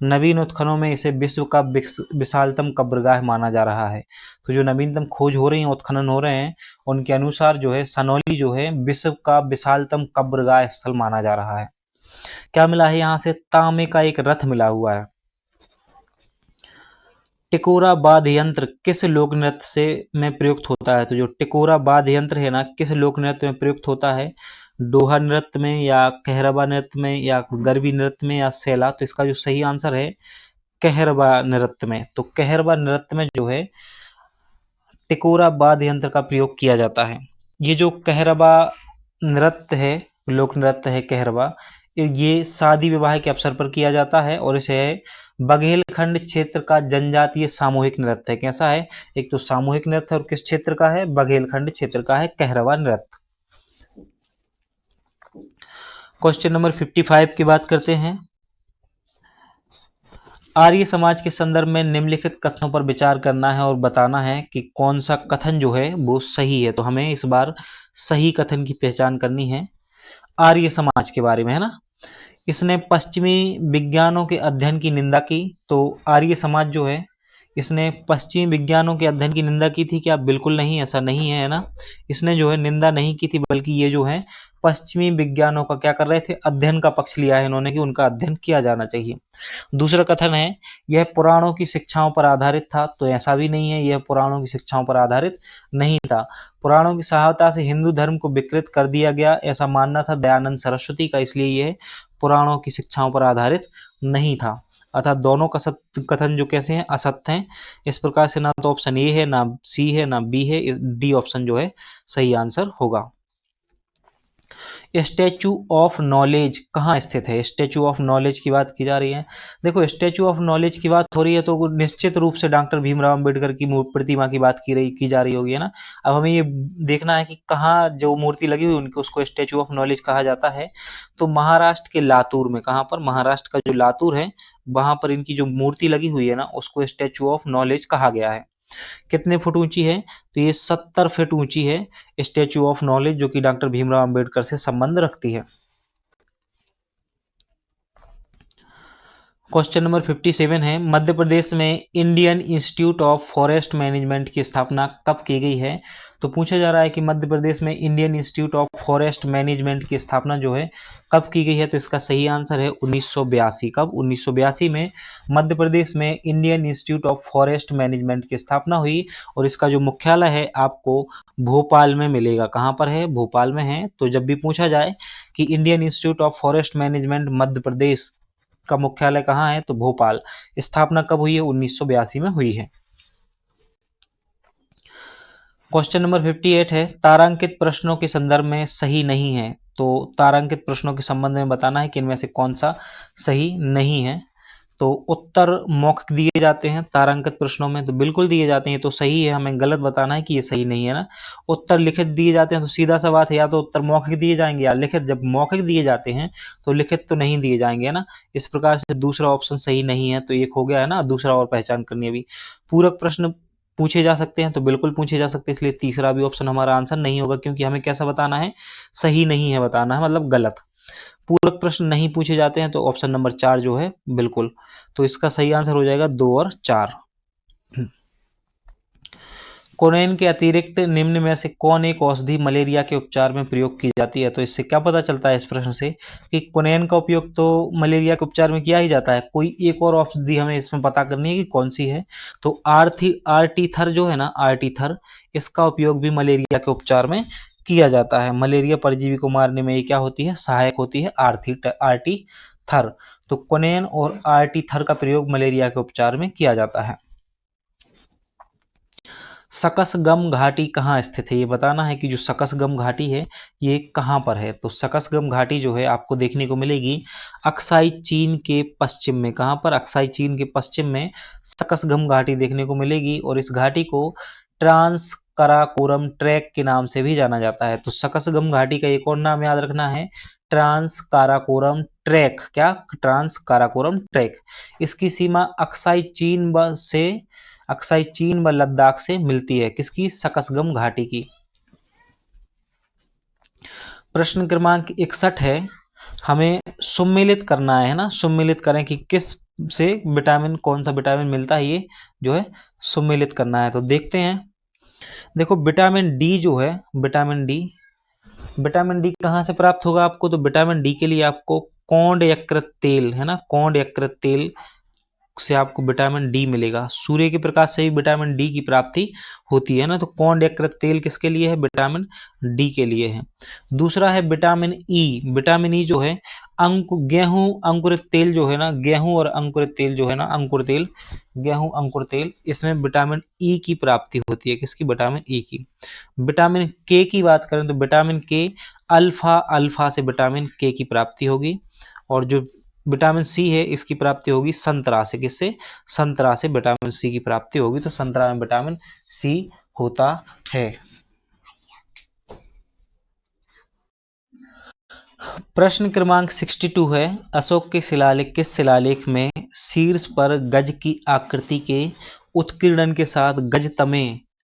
नवीन उत्खननों में इसे विश्व का विशालतम कब्रगाह माना जा रहा है। तो जो नवीनतम खोज हो रही है, उत्खनन हो रहे हैं, उनके अनुसार जो है सनौली जो है विश्व का विशालतम कब्रगाह स्थल माना जा रहा है। क्या मिला है यहाँ से? तांबे का एक रथ मिला हुआ है। टिकोरा वाद्य यंत्र किस लोक नृत्य से में प्रयुक्त होता है? तो जो टिकोरा वाद्य यंत्र है ना किस लोक नृत्य में प्रयुक्त होता है? डोहा नृत्य में, या कहरबा नृत्य में, या गरबी नृत्य में, या सेला? तो इसका जो सही आंसर है कहरबा नृत्य में। तो कहरबा नृत्य में जो है टिकोरा वाद्य यंत्र का प्रयोग किया जाता है। ये जो कहरबा नृत्य है, लोक नृत्य है कहरबा, ये शादी विवाह के अवसर पर किया जाता है और इसे बघेलखंड क्षेत्र का जनजातीय सामूहिक नृत्य है। कैसा है? एक तो सामूहिक नृत्य और किस क्षेत्र का है? बघेलखंड क्षेत्र का है कहरवा नृत्य। क्वेश्चन नंबर 55 की बात करते हैं। आर्य समाज के संदर्भ में निम्नलिखित कथनों पर विचार करना है और बताना है कि कौन सा कथन जो है वो सही है। तो हमें इस बार सही कथन की पहचान करनी है। आर्य समाज के बारे में है ना, इसने पश्चिमी विज्ञानों के अध्ययन की निंदा की। तो आर्य समाज जो है इसने पश्चिमी विज्ञानों के अध्ययन की निंदा की थी क्या? बिल्कुल नहीं, ऐसा नहीं है ना। इसने जो है निंदा नहीं की थी, बल्कि ये जो है पश्चिमी विज्ञानों का क्या कर रहे थे? अध्ययन का पक्ष लिया है इन्होंने कि उनका अध्ययन किया जाना चाहिए। दूसरा कथन है यह पुराणों की शिक्षाओं पर आधारित था। तो ऐसा भी नहीं है, यह पुराणों की शिक्षाओं पर आधारित नहीं था। पुराणों की सहायता से हिंदू धर्म को विकृत कर दिया गया, ऐसा मानना था दयानंद सरस्वती का, इसलिए यह पुराणों की शिक्षाओं पर आधारित नहीं था। अर्थात दोनों कथन जो कैसे हैं? असत्य हैं। इस प्रकार से ना तो ऑप्शन ए है, ना सी है, ना बी है, डी ऑप्शन जो है सही आंसर होगा। स्टैचू ऑफ नॉलेज कहाँ स्थित है? स्टैचू ऑफ नॉलेज की बात की जा रही है। देखो स्टैचू ऑफ नॉलेज की बात हो रही है तो निश्चित रूप से डॉक्टर भीमराव अम्बेडकर की प्रतिमा की बात की जा रही होगी, है ना। अब हमें ये देखना है कि कहाँ जो मूर्ति लगी हुई उनको उसको स्टैचू ऑफ नॉलेज कहा जाता है। तो महाराष्ट्र के लातूर में। कहाँ पर? महाराष्ट्र का जो लातूर है वहां पर इनकी जो मूर्ति लगी हुई है ना उसको स्टैचू ऑफ नॉलेज कहा गया है। कितने फुट ऊंची है? तो ये 70 फीट ऊंची है स्टैचू ऑफ नॉलेज, जो कि डॉक्टर भीमराव अंबेडकर से संबंध रखती है। क्वेश्चन नंबर 57 है, मध्य प्रदेश में Indian institute of forest management की स्थापना कब की गई है? तो पूछा जा रहा है कि मध्य प्रदेश में Indian institute of forest management की स्थापना जो है कब की गई है? तो इसका सही आंसर है 1982। कब? 1982 में मध्य प्रदेश में Indian institute of forest management की स्थापना हुई और इसका जो मुख्यालय है आपको भोपाल में मिलेगा। कहाँ पर है? भोपाल में है। तो जब भी पूछा जाए कि Indian institute of forest management Madhya Pradesh का मुख्यालय कहाँ है? तो भोपाल। स्थापना कब हुई है? 1982 में हुई है। क्वेश्चन नंबर 58 है, तारांकित प्रश्नों के संदर्भ में सही नहीं है। तो तारांकित प्रश्नों के संबंध में बताना है कि इनमें से कौन सा सही नहीं है। तो उत्तर मौखिक दिए जाते हैं तारांकित प्रश्नों में, तो बिल्कुल दिए जाते हैं, तो सही है। हमें गलत बताना है कि ये सही नहीं है ना। उत्तर लिखित दिए जाते हैं तो सीधा सा बात है, या तो उत्तर मौखिक दिए जाएंगे या लिखित। जब मौखिक दिए जाते हैं तो लिखित तो नहीं दिए जाएंगे, है ना। इस प्रकार से दूसरा ऑप्शन सही नहीं है। तो एक हो गया है ना, दूसरा और पहचान करनी है। अभी पूरक प्रश्न पूछे जा सकते हैं, तो बिल्कुल पूछे जा सकते हैं, इसलिए तीसरा भी ऑप्शन हमारा आंसर नहीं होगा, क्योंकि हमें कैसा बताना है? सही नहीं है बताना है, मतलब गलत। पूरक प्रश्न नहीं पूछे जाते हैं तो ऑप्शन नंबर 4 जो है बिल्कुल। तो इसका सही आंसर हो जाएगा 2 और 4। कोनेन के अतिरिक्त निम्न में से कौन एक औषधि मलेरिया के उपचार में प्रयोग की जाती है? तो इससे क्या पता चलता है इस प्रश्न से कि कोनेन का उपयोग तो मलेरिया के उपचार में किया ही जाता है। कोई एक और औषधि हमें इसमें पता करनी है कि कौन सी है। तो आर्टीथर जो है ना, आर्टीथर, इसका उपयोग भी मलेरिया के उपचार में किया जाता है। मलेरिया परजीवी को मारने में ये क्या होती है? सहायक होती है आर्टीथर। तो कोनेन और आर्टीथर का प्रयोग मलेरिया के उपचार में किया जाता है। सकसगम घाटी कहाँ स्थित है? ये बताना है कि जो सकसगम घाटी है ये कहाँ पर है। तो सकसगम घाटी जो है आपको देखने को मिलेगी अक्साई चीन के पश्चिम में। कहाँ पर? अक्साई चीन के पश्चिम में सकसगम घाटी देखने को मिलेगी और इस घाटी को ट्रांस कराकोरम ट्रैक के नाम से भी जाना जाता है। तो सकसगम घाटी का एक और नाम याद रखना है, ट्रांस काराकोरम ट्रैक। क्या? Trans Karakoram track. इसकी सीमा अक्साई चीन व लद्दाख से मिलती है। किसकी? सकसगम घाटी की। प्रश्न क्रमांक 61 है, हमें सुम्मिलित करना है ना, सुम्मिलित करें कि किस से विटामिन, कौन सा विटामिन मिलता है, ये जो है सुम्मिलित करना है। तो देखते हैं। देखो विटामिन डी जो है, विटामिन डी कहाँ से प्राप्त होगा आपको? तो विटामिन डी के लिए आपको कौंड यकृत तेल है ना, कौंड यकृत तेल से आपको विटामिन डी मिलेगा। सूर्य के प्रकाश से ही विटामिन डी की प्राप्ति होती है ना। तो कौंड यकृत तेल किसके लिए है? विटामिन डी के लिए है। दूसरा है विटामिन ई। विटामिन ई जो है गेहूं अंकुरित तेल जो है ना, गेहूं और अंकुरित तेल जो है ना, अंकुर तेल, गेहूं अंकुर तेल, इसमें विटामिन ई की प्राप्ति होती है। किसकी? विटामिन ई की। विटामिन के की बात करें तो विटामिन के अल्फा से विटामिन के की प्राप्ति होगी। और जो विटामिन सी है इसकी प्राप्ति होगी संतरा से। किससे? संतरा से विटामिन सी की प्राप्ति होगी। तो संतरा में विटामिन सी होता है। प्रश्न क्रमांक 62 है, अशोक के शिलालेख किस शिलालेख में शीर्ष पर गज की आकृति के उत्कीर्णन के साथ गजतमे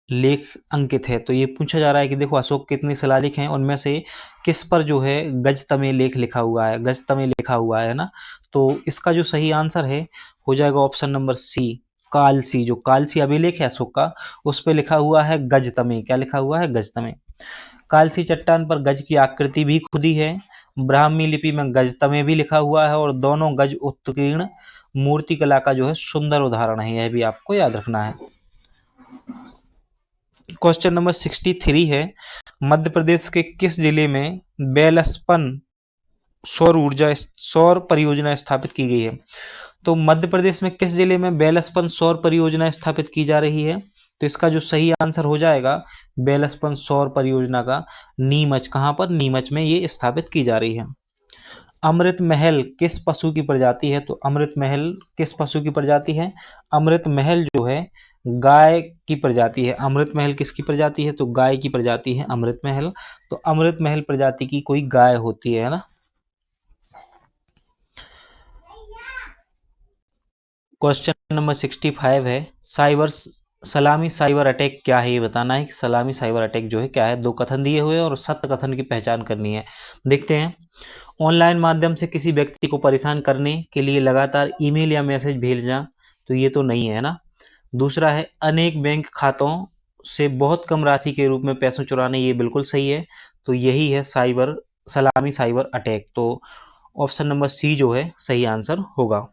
लेख अंकित है? तो ये पूछा जा रहा है कि देखो अशोक के कितने शिलालेख हैं, उनमें से किस पर जो है गजतमे लेख लिखा हुआ है, गजतमे लिखा हुआ है ना। तो इसका जो सही आंसर है हो जाएगा ऑप्शन नंबर सी, कालसी। जो कालसी अभिलेख है अशोक का, उस पर लिखा हुआ है गजतमे। क्या लिखा हुआ है? गजतमे। कालसी चट्टान पर गज की आकृति भी खुदी है। ब्राह्मी लिपि में गजतमे भी लिखा हुआ है और दोनों गज उत्कीर्ण मूर्ति कला का जो है सुंदर उदाहरण है। यह भी आपको याद रखना है। क्वेश्चन नंबर 63 है, मध्य प्रदेश के किस जिले में बेलसपन सौर परियोजना स्थापित की गई है? तो मध्य प्रदेश में किस जिले में बेलसपन सौर परियोजना स्थापित की जा रही है? तो इसका जो सही आंसर हो जाएगा बेलसपन सौर परियोजना का नीमच। कहां पर? नीमच में ये स्थापित की जा रही है। अमृत महल किस पशु की प्रजाति है? तो अमृत महल किस पशु की प्रजाति है? अमृत महल जो है गाय की प्रजाति है। अमृत महल किसकी प्रजाति है? तो गाय की प्रजाति है अमृत महल। तो अमृत महल प्रजाति की कोई गाय होती है ना। क्वेश्चन नंबर 65 है, सलामी साइबर अटैक क्या है? ये बताना है कि सलामी साइबर अटैक जो है क्या है। दो कथन दिए हुए और सत्य कथन की पहचान करनी है। देखते हैं। ऑनलाइन माध्यम से किसी व्यक्ति को परेशान करने के लिए लगातार ईमेल या मैसेज भेजना, तो ये तो नहीं है ना। दूसरा है अनेक बैंक खातों से बहुत कम राशि के रूप में पैसों चुराने, ये बिल्कुल सही है। तो यही है सलामी साइबर अटैक। तो ऑप्शन नंबर सी जो है सही आंसर होगा।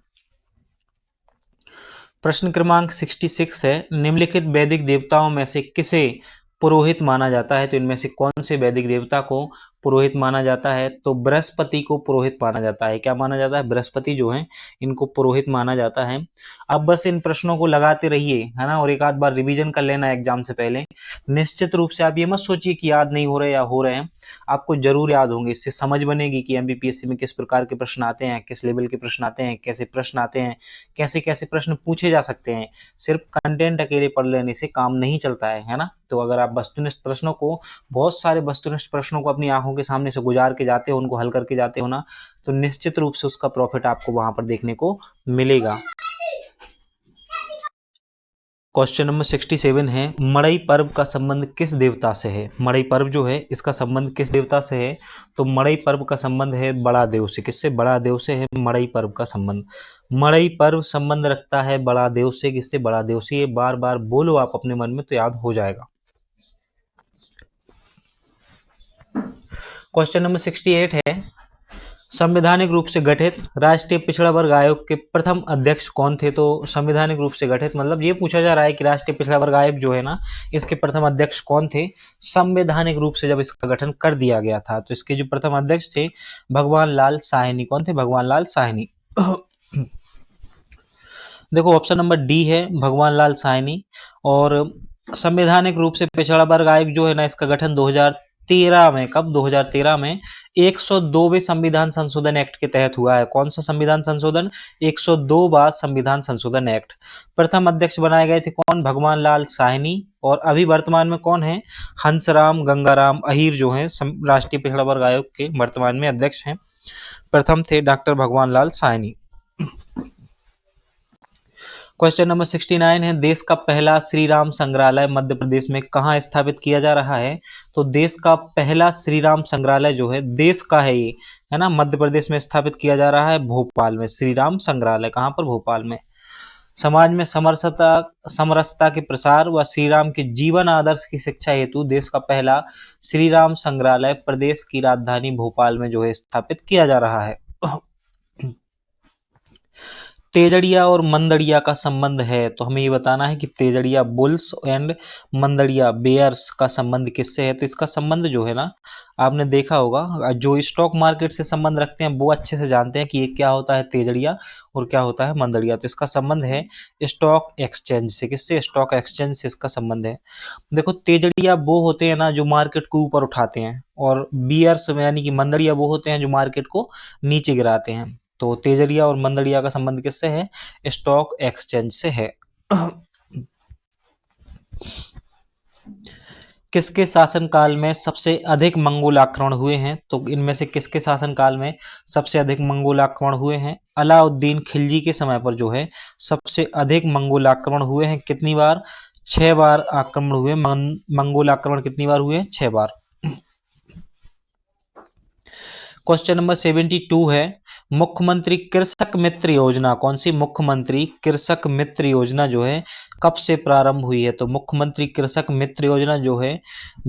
प्रश्न क्रमांक 66 है, निम्नलिखित वैदिक देवताओं में से किसे पुरोहित माना जाता है? तो इनमें से कौन से वैदिक देवता को पुरोहित माना जाता है? तो बृहस्पति को पुरोहित माना जाता है। क्या माना जाता है? बृहस्पति जो है इनको पुरोहित माना जाता है। अब बस इन प्रश्नों को लगाते रहिए है ना, और एक आध बार रिवीजन कर लेना एग्जाम से पहले। निश्चित रूप से आप ये मत सोचिए कि याद नहीं हो रहे या हो रहे हैं, आपको जरूर याद होंगे। इससे समझ बनेगी कि एमपीपीएससी में किस प्रकार के प्रश्न आते हैं, किस लेवल के प्रश्न आते हैं, कैसे प्रश्न आते हैं, कैसे कैसे प्रश्न पूछे जा सकते हैं। सिर्फ कंटेंट अकेले पढ़ लेने से काम नहीं चलता है ना। तो अगर आप वस्तुनिष्ठ प्रश्नों को, बहुत सारे वस्तुनिष्ठ प्रश्नों को अपनी आंखों के सामने से गुजार के जाते हो, उनको हल करके जाते हो ना, तो निश्चित रूप से उसका प्रॉफिट आपको वहां पर देखने को मिलेगा। क्वेश्चन नंबर 67 है, मड़ई पर्व का संबंध किस देवता से है? मड़ई पर्व जो है इसका संबंध किस देवता से है? तो मड़ई पर्व का संबंध है बड़ा देव से। किससे? बड़ा देव से है मड़ई पर्व का संबंध। मड़ई पर्व संबंध रखता है बड़ा देव से। किससे? बड़ा देव से। ये बार बार बोलो आप अपने मन में तो याद हो जाएगा। क्वेश्चन नंबर 68 है, संवैधानिक रूप से गठित राष्ट्रीय पिछड़ा वर्ग आयोग के प्रथम अध्यक्ष कौन थे? तो संवैधानिक रूप से गठित मतलब ये पूछा जा रहा है कि राष्ट्रीय पिछड़ा वर्ग आयोग जो है ना, इसके प्रथम अध्यक्ष कौन थे? संवैधानिक रूप से जब इसका गठन कर दिया गया था तो इसके जो प्रथम अध्यक्ष थे भगवान लाल साहनी। कौन थे? भगवान लाल साहनी। देखो ऑप्शन नंबर डी है भगवान लाल साहनी। और संवैधानिक रूप से पिछड़ा वर्ग आयोग जो है ना, इसका गठन 2013 में, कब? 2013 में 102वें संविधान संशोधन एक्ट के तहत हुआ है। कौन सा संविधान संशोधन? 102वां संविधान संशोधन एक्ट। प्रथम अध्यक्ष बनाए गए थे कौन? भगवान लाल साहनी। और अभी वर्तमान में कौन है? हंसराम गंगाराम अहीर जो है राष्ट्रीय पिछड़ा वर्ग आयोग के वर्तमान में अध्यक्ष हैं। प्रथम थे डॉक्टर भगवान लाल साहनी। क्वेश्चन नंबर 69 है, देश का पहला श्री राम संग्रहालय मध्य प्रदेश में कहाँ स्थापित किया जा रहा है? तो देश का पहला श्री राम संग्रहालय जो है, देश का है ये, है ना, मध्य प्रदेश में स्थापित किया जा रहा है भोपाल में। श्री राम संग्रहालय कहाँ पर? भोपाल में। समाज में समरसता के प्रसार व श्री राम के जीवन आदर्श की शिक्षा हेतु देश का पहला श्री राम संग्रहालय प्रदेश की राजधानी भोपाल में जो है स्थापित किया जा रहा है। तेजड़िया और मंदड़िया का संबंध है, तो हमें ये बताना है कि तेजड़िया बुल्स एंड मंदड़िया बेयर्स का संबंध किससे है? तो इसका संबंध जो है ना, आपने देखा होगा, जो स्टॉक मार्केट से संबंध रखते हैं वो अच्छे से जानते हैं कि ये क्या होता है तेजड़िया और क्या होता है मंदड़िया। तो इसका संबंध है स्टॉक एक्सचेंज से। किससे? स्टॉक एक्सचेंज से इसका संबंध है। देखो तेजड़िया वो होते हैं ना जो मार्केट को ऊपर उठाते हैं, और बियर्स यानी कि मंदड़िया वो होते हैं जो मार्केट को नीचे गिराते हैं। तो तेजड़िया और मंदड़िया का संबंध किससे है? स्टॉक एक्सचेंज से है। किसके शासनकाल में सबसे अधिक मंगोल आक्रमण हुए हैं? तो इनमें से किसके शासनकाल में सबसे अधिक मंगोल आक्रमण हुए हैं? अलाउद्दीन खिलजी के समय पर जो है सबसे अधिक मंगोल आक्रमण हुए हैं। कितनी बार? 6 बार आक्रमण हुए। मंगोल आक्रमण कितनी बार हुए? 6 बार। क्वेश्चन नंबर 72 है, मुख्यमंत्री कृषक मित्र योजना, कौन सी? मुख्यमंत्री कृषक मित्र योजना जो है कब से प्रारंभ हुई है? तो मुख्यमंत्री कृषक मित्र योजना जो है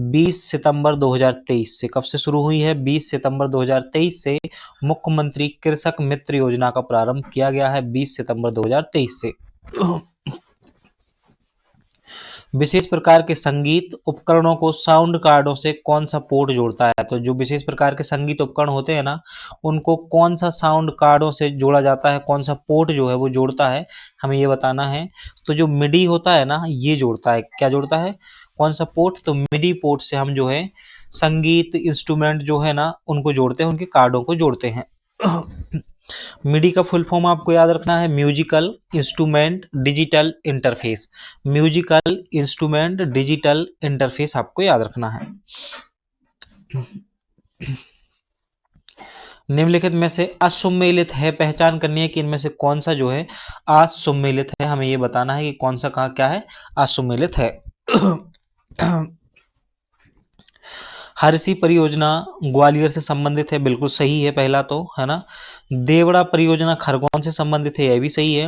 20 सितंबर 2023 से। कब से शुरू हुई है? 20 सितंबर 2023 से मुख्यमंत्री कृषक मित्र योजना का प्रारंभ किया गया है, 20 सितंबर 2023 से। विशेष प्रकार के संगीत उपकरणों को साउंड कार्डों से कौन सा पोर्ट जोड़ता है? तो जो विशेष प्रकार के संगीत उपकरण होते हैं ना, उनको कौन सा साउंड कार्डों से जोड़ा जाता है? कौन सा पोर्ट जो है वो जोड़ता है, हमें ये बताना है। तो जो मिडी होता है ना, ये जोड़ता है। क्या जोड़ता है? कौन सा पोर्ट? तो मिडी पोर्ट से हम जो है संगीत इंस्ट्रूमेंट जो है ना उनको जोड़ते हैं, उनके कार्डों को जोड़ते हैं। मिडी का फुल फॉर्म आपको याद रखना है, musical instrument digital interface. Musical instrument digital interface आपको याद रखना है। निम्नलिखित में से असुमेलित है, पहचान करनी है कि इनमें से कौन सा जो है असुमेलित है। हमें ये बताना है कि कौन सा कहाँ क्या है असुमेलित है। हर्षी परियोजना ग्वालियर से संबंधित है, बिल्कुल सही है पहला तो, है ना। देवड़ा परियोजना खरगोन से संबंधित है, यह भी सही है।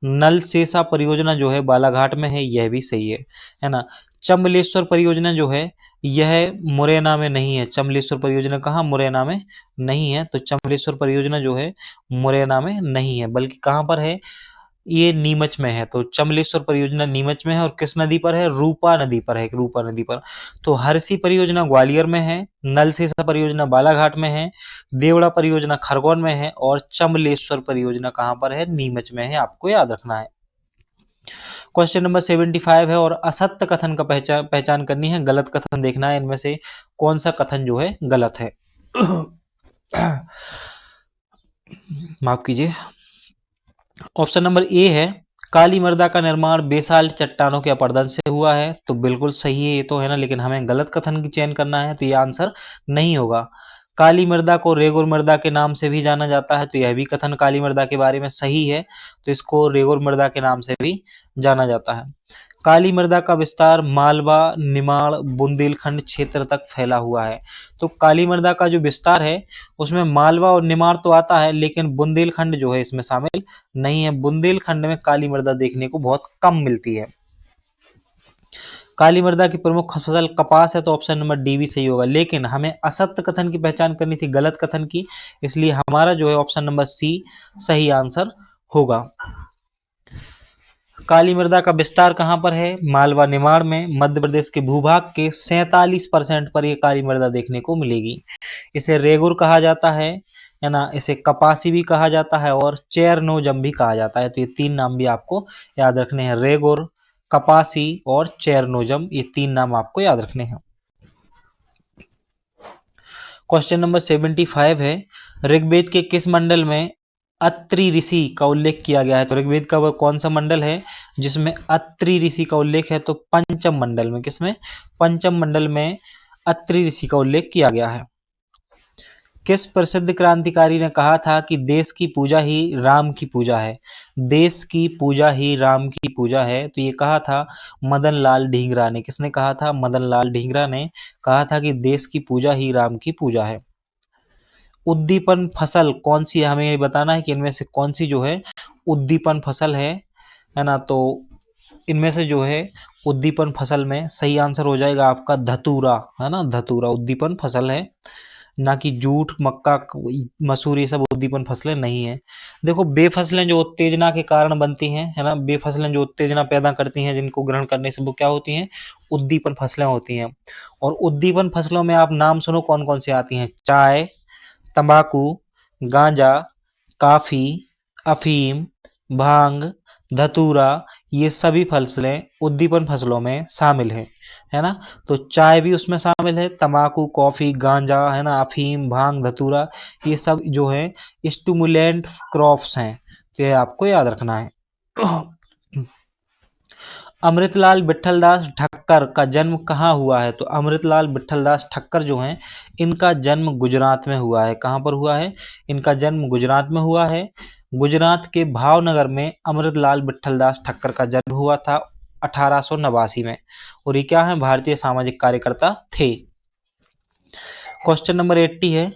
नलसेसा परियोजना जो है बालाघाट में है, यह भी सही है ना। चमलेश्वर परियोजना जो है यह मुरैना में नहीं है। चमलेश्वर परियोजना कहाँ? मुरैना में नहीं है। तो चमलेश्वर परियोजना जो है मुरैना में नहीं है, बल्कि कहाँ पर है? ये नीमच में है। तो चमलेश्वर परियोजना नीमच में है। और किस नदी पर है? रूपा नदी पर है, रूपा नदी पर। तो हर्षी परियोजना ग्वालियर में है, नलसेसा परियोजना बालाघाट में है, देवड़ा परियोजना खरगोन में है, और चमलेश्वर परियोजना कहाँ पर है? नीमच में है। आपको याद रखना है। क्वेश्चन नंबर 75 है, और असत्य कथन का पहचान करनी है, गलत कथन देखना है, इनमें से कौन सा कथन जो है गलत है। माफ कीजिए। ऑप्शन नंबर ए है, काली मृदा का निर्माण बेसाल्ट चट्टानों के अपरदन से हुआ है। तो बिल्कुल सही है ये तो, है ना, लेकिन हमें गलत कथन की चयन करना है, तो ये आंसर नहीं होगा। काली मृदा को रेगुर मृदा के नाम से भी जाना जाता है, तो यह भी कथन काली मृदा के बारे में सही है, तो इसको रेगुर मृदा के नाम से भी जाना जाता है। काली मृदा का विस्तार मालवा, निमाड़, बुंदेलखंड क्षेत्र तक फैला हुआ है। तो काली मृदा का जो विस्तार है उसमें मालवा और निमाड़ तो आता है, लेकिन बुंदेलखंड जो है इसमें शामिल नहीं है। बुंदेलखंड में काली मृदा देखने को बहुत कम मिलती है। काली मृदा की प्रमुख फसल कपास है, तो ऑप्शन नंबर डी भी सही होगा। लेकिन हमें असत्य कथन की पहचान करनी थी, गलत कथन की, इसलिए हमारा जो है ऑप्शन नंबर सी सही आंसर होगा। काली मृदा का विस्तार कहां पर है? मालवा निमाड़ में। मध्य प्रदेश के भूभाग के 47% पर यह काली मृदा देखने को मिलेगी। इसे रेगुर कहा जाता है ना, इसे कपासी भी कहा जाता है और चेरनोजम भी कहा जाता है। तो ये तीन नाम भी आपको याद रखने हैं, रेगुर, कपासी और चेरनोजम, ये तीन नाम आपको याद रखने हैं। क्वेश्चन नंबर 75 है, ऋग्वेद के किस मंडल में अत्रि ऋषि का उल्लेख किया गया है? तो ऋग्वेद का वह कौन सा मंडल है जिसमें अत्रि ऋषि का उल्लेख है? तो पंचम मंडल में। किसमें? पंचम मंडल में अत्रि ऋषि का उल्लेख किया गया है। किस प्रसिद्ध क्रांतिकारी ने कहा था कि देश की पूजा ही राम की पूजा है? देश की पूजा ही राम की पूजा है, तो ये कहा था मदन लाल ढींगरा ने। किसने कहा था? मदन लाल ढींगरा ने कहा था कि देश की पूजा ही राम की पूजा है। उद्दीपन फसल कौन सी है? हमें ये बताना है कि इनमें से कौन सी जो है उद्दीपन फसल है ना। तो इनमें से जो है उद्दीपन फसल में सही आंसर हो जाएगा आपका धतूरा, है ना। धतूरा उद्दीपन फसल है, ना कि जूट, मक्का, मसूर, ये सब उद्दीपन फसलें नहीं है। देखो, बेफसलें जो उत्तेजना के कारण बनती हैं, है ना, बेफसलें जो उत्तेजना पैदा करती हैं जिनको ग्रहण करने से, वो क्या होती हैं? उद्दीपन फसलें होती हैं। और उद्दीपन फसलों में आप नाम सुनो कौन कौन सी आती हैं? चाय, तंबाकू, गांजा, काफी, अफीम, भांग, धतूरा, ये सभी फसलें उद्दीपन फसलों में शामिल हैं, है ना। तो चाय भी उसमें शामिल है, तंबाकू, कॉफी, गांजा, है ना, अफीम, भांग, धतूरा, ये सब जो है स्टिमुलेंट क्रॉप्स हैं। तो ये आपको याद रखना है। अमृतलाल विट्ठलदास ठक्कर का जन्म कहाँ हुआ है? तो अमृतलाल विट्ठलदास ठक्कर जो हैं, इनका जन्म गुजरात में हुआ है। कहाँ पर हुआ है? इनका जन्म गुजरात में हुआ है। गुजरात के भावनगर में अमृतलाल विट्ठलदास ठक्कर का जन्म हुआ था 1889 में, और ये क्या है? भारतीय सामाजिक कार्यकर्ता थे। क्वेश्चन नंबर 80 है,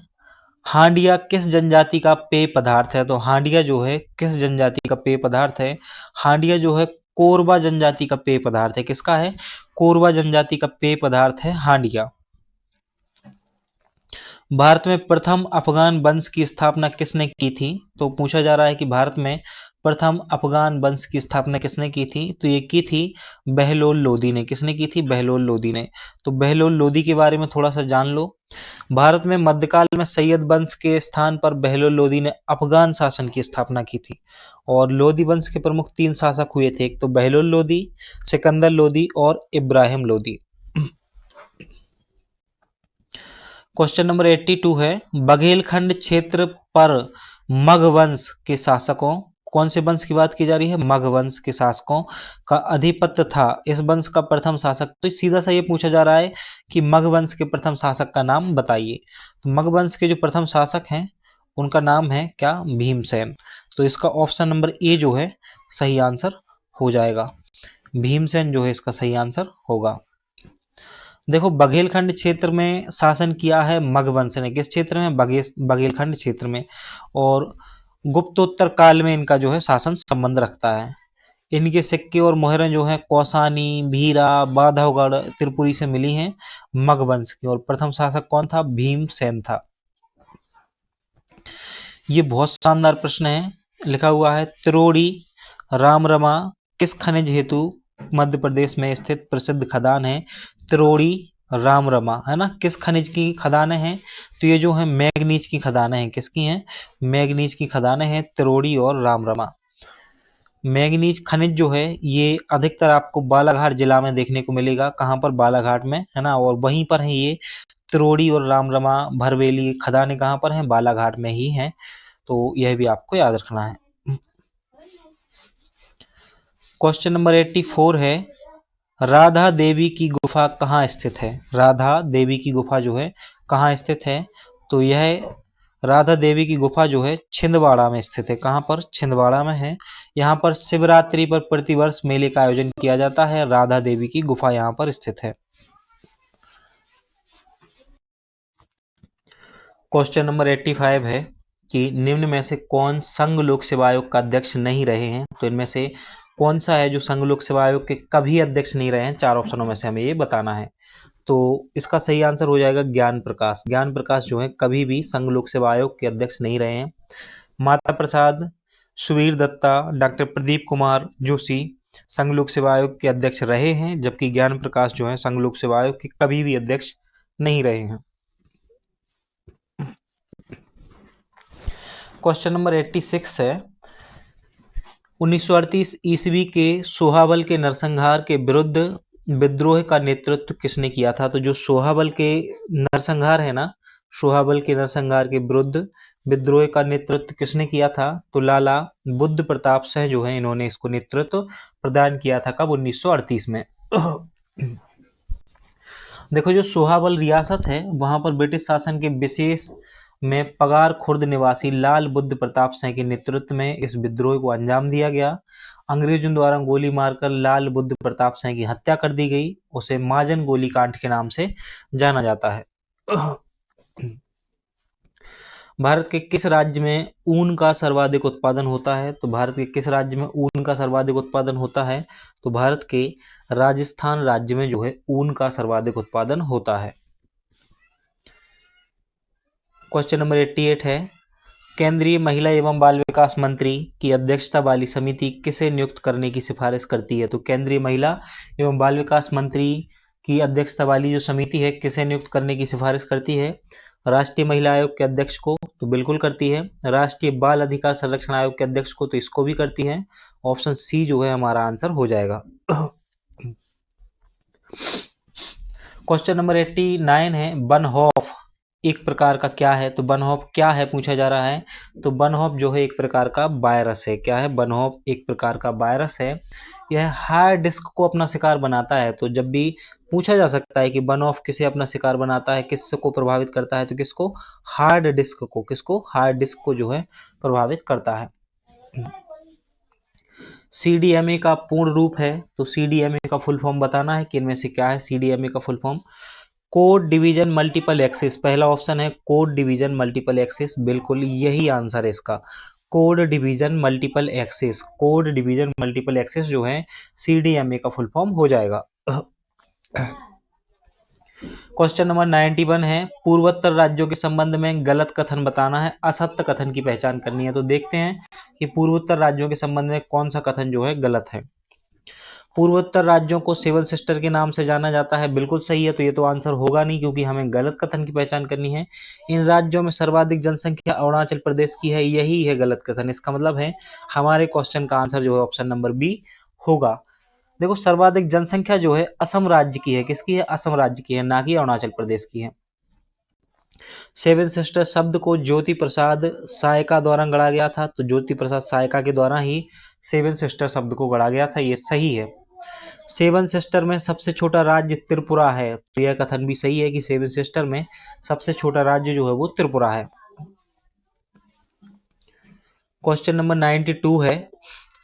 हांडिया किस जनजाति का पेय पदार्थ है? तो हांडिया जो है किस जनजाति का पेय पदार्थ है? हांडिया जो है कोरबा जनजाति का पेय पदार्थ है। किसका है? कोरबा जनजाति का पेय पदार्थ है हांडिया। भारत में प्रथम अफगान वंश की स्थापना किसने की थी? तो पूछा जा रहा है कि भारत में प्रथम अफगान वंश की स्थापना किसने की थी? तो ये की थी बहलोल लोदी ने। किसने की थी? बहलोल लोदी ने। तो बहलोल लोदी के बारे में थोड़ा सा जान लो। भारत में मध्यकाल में सैयद वंश के स्थान पर बहलोल लोदी ने अफगान शासन की स्थापना की थी, और लोदी वंश के प्रमुख 3 शासक हुए थे, एक तो बहलोल लोदी, सिकंदर लोदी और इब्राहिम लोदी। क्वेश्चन नंबर 82 है, बघेलखंड क्षेत्र पर मगध वंश के शासकों, कौन से वंश की बात की जा रही है? मगध वंश के शासकों का अधिपत्य था। इस वंश का प्रथम शासक, तो सीधा सा ये पूछा जा रहा है कि मगध वंश के प्रथम शासक का नाम बताइए। तो मगध वंश के जो प्रथम शासक हैं उनका नाम है क्या? भीमसेन। तो इसका ऑप्शन नंबर ए जो है सही आंसर हो जाएगा। भीमसेन जो है इसका सही आंसर होगा। देखो, बघेलखंड क्षेत्र में शासन किया है मगध वंश ने। किस क्षेत्र में? बघेलखंड क्षेत्र में। और गुप्तोत्तर काल में इनका जो है शासन संबंध रखता है। इनके सिक्के और मोहरें जो है कौसानी, भीरा, बांधवगढ़, त्रिपुरी से मिली हैं मगध वंश की। और प्रथम शासक कौन था? भीमसेन था। ये बहुत शानदार प्रश्न है। लिखा हुआ है, त्रिलोड़ी रामरमा किस खनिज हेतु मध्य प्रदेश में स्थित प्रसिद्ध खदान है? त्रिलोड़ी रामरमा, है ना, किस खनिज की खदानें हैं? तो ये जो है मैग्नीज की खदानें हैं। किसकी हैं? मैग्नीज की खदानें हैं त्रिलोड़ी और रामरमा। मैग्नीज खनिज जो है ये अधिकतर आपको बालाघाट जिला में देखने को मिलेगा। कहाँ पर? बालाघाट में, है ना। और वहीं पर है ये त्रिलोड़ी और रामरमा, भरवेली खदानें कहाँ पर हैं? बालाघाट में ही हैं। तो यह भी आपको याद रखना है। क्वेश्चन नंबर 84 है, राधा देवी की गुफा कहाँ स्थित है? राधा देवी की गुफा जो है कहाँ स्थित है? तो यह राधा देवी की गुफा जो है छिंदवाड़ा में स्थित है। कहाँ पर? छिंदवाड़ा में है। यहाँ पर शिवरात्रि पर प्रतिवर्ष मेले का आयोजन किया जाता है। राधा देवी की गुफा यहाँ पर स्थित है। क्वेश्चन नंबर 85 है कि निम्न में से कौन संघ लोक सेवा आयोग का अध्यक्ष नहीं रहे हैं। तो इनमें से कौन सा है जो संघ लोक सेवा आयोग के कभी अध्यक्ष नहीं रहे हैं। 4 ऑप्शनों में से हमें ये बताना है। तो इसका सही आंसर हो जाएगा ज्ञान प्रकाश। ज्ञान प्रकाश जो है कभी भी संघ लोक सेवा आयोग के अध्यक्ष नहीं रहे हैं। माता प्रसाद, सुवीर दत्ता, डॉक्टर प्रदीप कुमार जोशी संघ लोक सेवा आयोग के अध्यक्ष रहे हैं, जबकि ज्ञान प्रकाश जो है संघ लोक सेवा आयोग के कभी भी अध्यक्ष नहीं रहे हैं। क्वेश्चन नंबर 86 है 1938 ईस्वी के सोहाबल के नरसंहार के विरुद्ध विद्रोह का नेतृत्व किसने किया था। तो जो सोहाबल के नरसंहार है ना, सोहाबल के नरसंहार के विरुद्ध विद्रोह का नेतृत्व किसने किया था। तो लाला बुद्ध प्रताप सिंह जो है इन्होंने इसको नेतृत्व प्रदान किया था। कब? 1938 में। देखो जो सोहाबल रियासत है वहां पर ब्रिटिश शासन के विशेष में पगार खुर्द निवासी लाल बुद्ध प्रताप सिंह के नेतृत्व में इस विद्रोह को अंजाम दिया गया। अंग्रेजों द्वारा गोली मारकर लाल बुद्ध प्रताप सिंह की हत्या कर दी गई। उसे महाजन गोलीकांड के नाम से जाना जाता है। भारत के किस राज्य में ऊन का सर्वाधिक उत्पादन होता है। तो भारत के किस राज्य में ऊन का सर्वाधिक उत्पादन होता है। तो भारत के राजस्थान राज्य में जो है ऊन का सर्वाधिक उत्पादन होता है। क्वेश्चन नंबर 88 है केंद्रीय महिला एवं बाल विकास मंत्री की अध्यक्षता वाली समिति किसे नियुक्त करने की सिफारिश करती है। तो केंद्रीय महिला एवं बाल विकास मंत्री की अध्यक्षता वाली जो समिति है किसे नियुक्त करने की सिफारिश करती है। राष्ट्रीय महिला आयोग के अध्यक्ष को तो बिल्कुल करती है। राष्ट्रीय बाल अधिकार संरक्षण आयोग के अध्यक्ष को तो इसको भी करती है। ऑप्शन सी जो है हमारा आंसर हो जाएगा। क्वेश्चन नंबर 89 है बनहॉफ एक प्रकार का क्या है। तो बनहॉफ क्या है पूछा जा रहा है। तो बनहॉफ जो है एक प्रकार का वायरस है। क्या है? बनहॉफ एक प्रकार का वायरस है। यह हार्ड डिस्क को अपना शिकार बनाता है। तो जब भी पूछा जा सकता है कि बनहॉफ किसे अपना शिकार बनाता है, किसको प्रभावित करता है, तो किसको? हार्ड डिस्क को। किसको? हार्ड डिस्क को जो है प्रभावित करता है। सीडीएमए का पूर्ण रूप है। तो सीडीएमए का फुल फॉर्म बताना है कि इनमें से क्या है सीडीएमए का full form. Code division multiple access. पहला ऑप्शन है कोड डिवीजन मल्टीपल एक्सेस, बिल्कुल यही आंसर है इसका। Code division multiple access. Code division multiple access जो है सीडीएमए का फुल फॉर्म हो जाएगा। क्वेश्चन नंबर 91 है पूर्वोत्तर राज्यों के संबंध में गलत कथन बताना है, असत्य कथन की पहचान करनी है। तो देखते हैं कि पूर्वोत्तर राज्यों के संबंध में कौन सा कथन जो है गलत है। पूर्वोत्तर राज्यों को सेवन सिस्टर के नाम से जाना जाता है, बिल्कुल सही है। तो ये तो आंसर होगा नहीं क्योंकि हमें गलत कथन की पहचान करनी है। इन राज्यों में सर्वाधिक जनसंख्या अरुणाचल प्रदेश की है, यही है गलत कथन। इसका मतलब है हमारे क्वेश्चन का आंसर जो है ऑप्शन नंबर बी होगा। देखो सर्वाधिक जनसंख्या जो है असम राज्य की है। किसकी है? असम राज्य की है, ना कि अरुणाचल प्रदेश की है। सेवन सिस्टर शब्द को ज्योति प्रसाद सायका द्वारा गढ़ा गया था। तो ज्योति प्रसाद सायका के द्वारा ही सेवन सिस्टर शब्द को गढ़ा गया था, ये सही है। सेवन सिस्टर में सबसे छोटा राज्य त्रिपुरा है। तो यह कथन भी सही है कि सेवन सिस्टर में सबसे छोटा राज्य जो है वो त्रिपुरा है। क्वेश्चन नंबर 92 है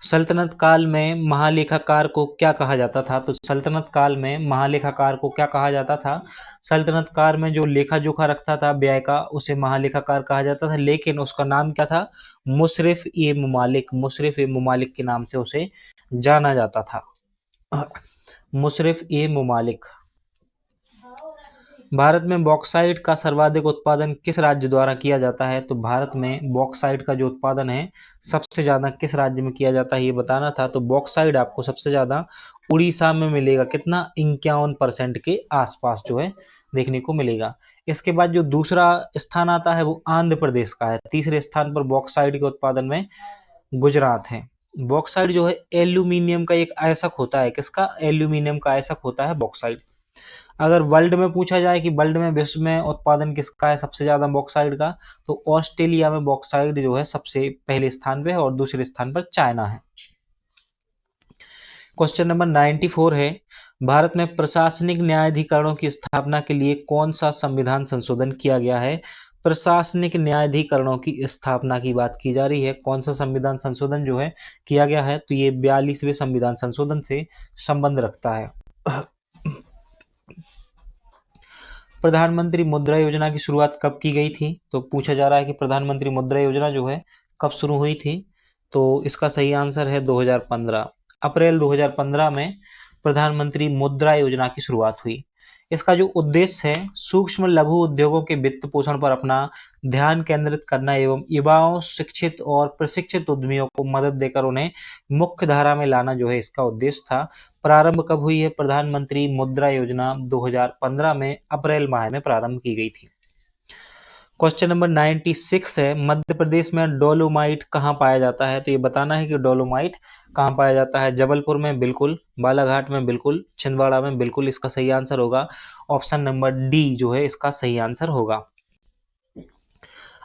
सल्तनत काल में महालेखाकार को क्या कहा जाता था। तो सल्तनत काल में महालेखाकार को क्या कहा जाता था। सल्तनत काल में जो लेखा जोखा रखता था व्यय का उसे महालेखाकार कहा जाता था, लेकिन उसका नाम क्या था? मुशरिफ ए मुमालिक। मुशरिफ ए मुमालिक के नाम से उसे जाना जाता था। मुशरिफ ए मुमालिक। भारत में बॉक्साइट का सर्वाधिक उत्पादन किस राज्य द्वारा किया जाता है। तो भारत में बॉक्साइट का जो उत्पादन है सबसे ज्यादा किस राज्य में किया जाता है ये बताना था। तो बॉक्साइट आपको सबसे ज्यादा उड़ीसा में मिलेगा। कितना? 51% के आसपास जो है देखने को मिलेगा। इसके बाद जो दूसरा स्थान आता है वो आंध्र प्रदेश का है। तीसरे स्थान पर बॉक्साइट के उत्पादन में गुजरात है। बॉक्साइट जो है एल्यूमिनियम का एक आयसक होता है। किसका? एल्यूमिनियम का आयसक होता है बॉक्साइट। अगर वर्ल्ड में पूछा जाए कि वर्ल्ड में विश्व में उत्पादन किसका है सबसे ज्यादा बॉक्साइट का, तो ऑस्ट्रेलिया में बॉक्साइट जो है सबसे पहले स्थान पे है और दूसरे स्थान पर चाइना है। क्वेश्चन नंबर 94 है भारत में प्रशासनिक न्यायाधिकरणों की स्थापना के लिए कौन सा संविधान संशोधन किया गया है। प्रशासनिक न्यायाधिकरणों की स्थापना की बात की जा रही है। कौन सा संविधान संशोधन जो है किया गया है, तो ये 42वें संविधान संशोधन से संबंध रखता है। प्रधानमंत्री मुद्रा योजना की शुरुआत कब की गई थी, तो पूछा जा रहा है कि प्रधानमंत्री मुद्रा योजना जो है कब शुरू हुई थी, तो इसका सही आंसर है 2015। अप्रैल 2015 में प्रधानमंत्री मुद्रा योजना की शुरुआत हुई। इसका जो उद्देश्य है सूक्ष्म लघु उद्योगों के वित्त पोषण पर अपना ध्यान केंद्रित करना एवं युवाओं, शिक्षित और प्रशिक्षित उद्यमियों को मदद देकर उन्हें मुख्य धारा में लाना जो है इसका उद्देश्य था। प्रारंभ कब हुई है प्रधानमंत्री मुद्रा योजना, 2015 में अप्रैल माह में प्रारंभ की गई थी। क्वेश्चन नंबर 96 है, मध्य प्रदेश में डोलोमाइट कहाँ पाया जाता है, तो ये बताना है कि डोलोमाइट कहाँ पाया जाता है। जबलपुर में बिल्कुल, बालाघाट में बिल्कुल, छिंदवाड़ा में बिल्कुल। इसका सही आंसर होगा ऑप्शन नंबर डी जो है इसका सही आंसर होगा।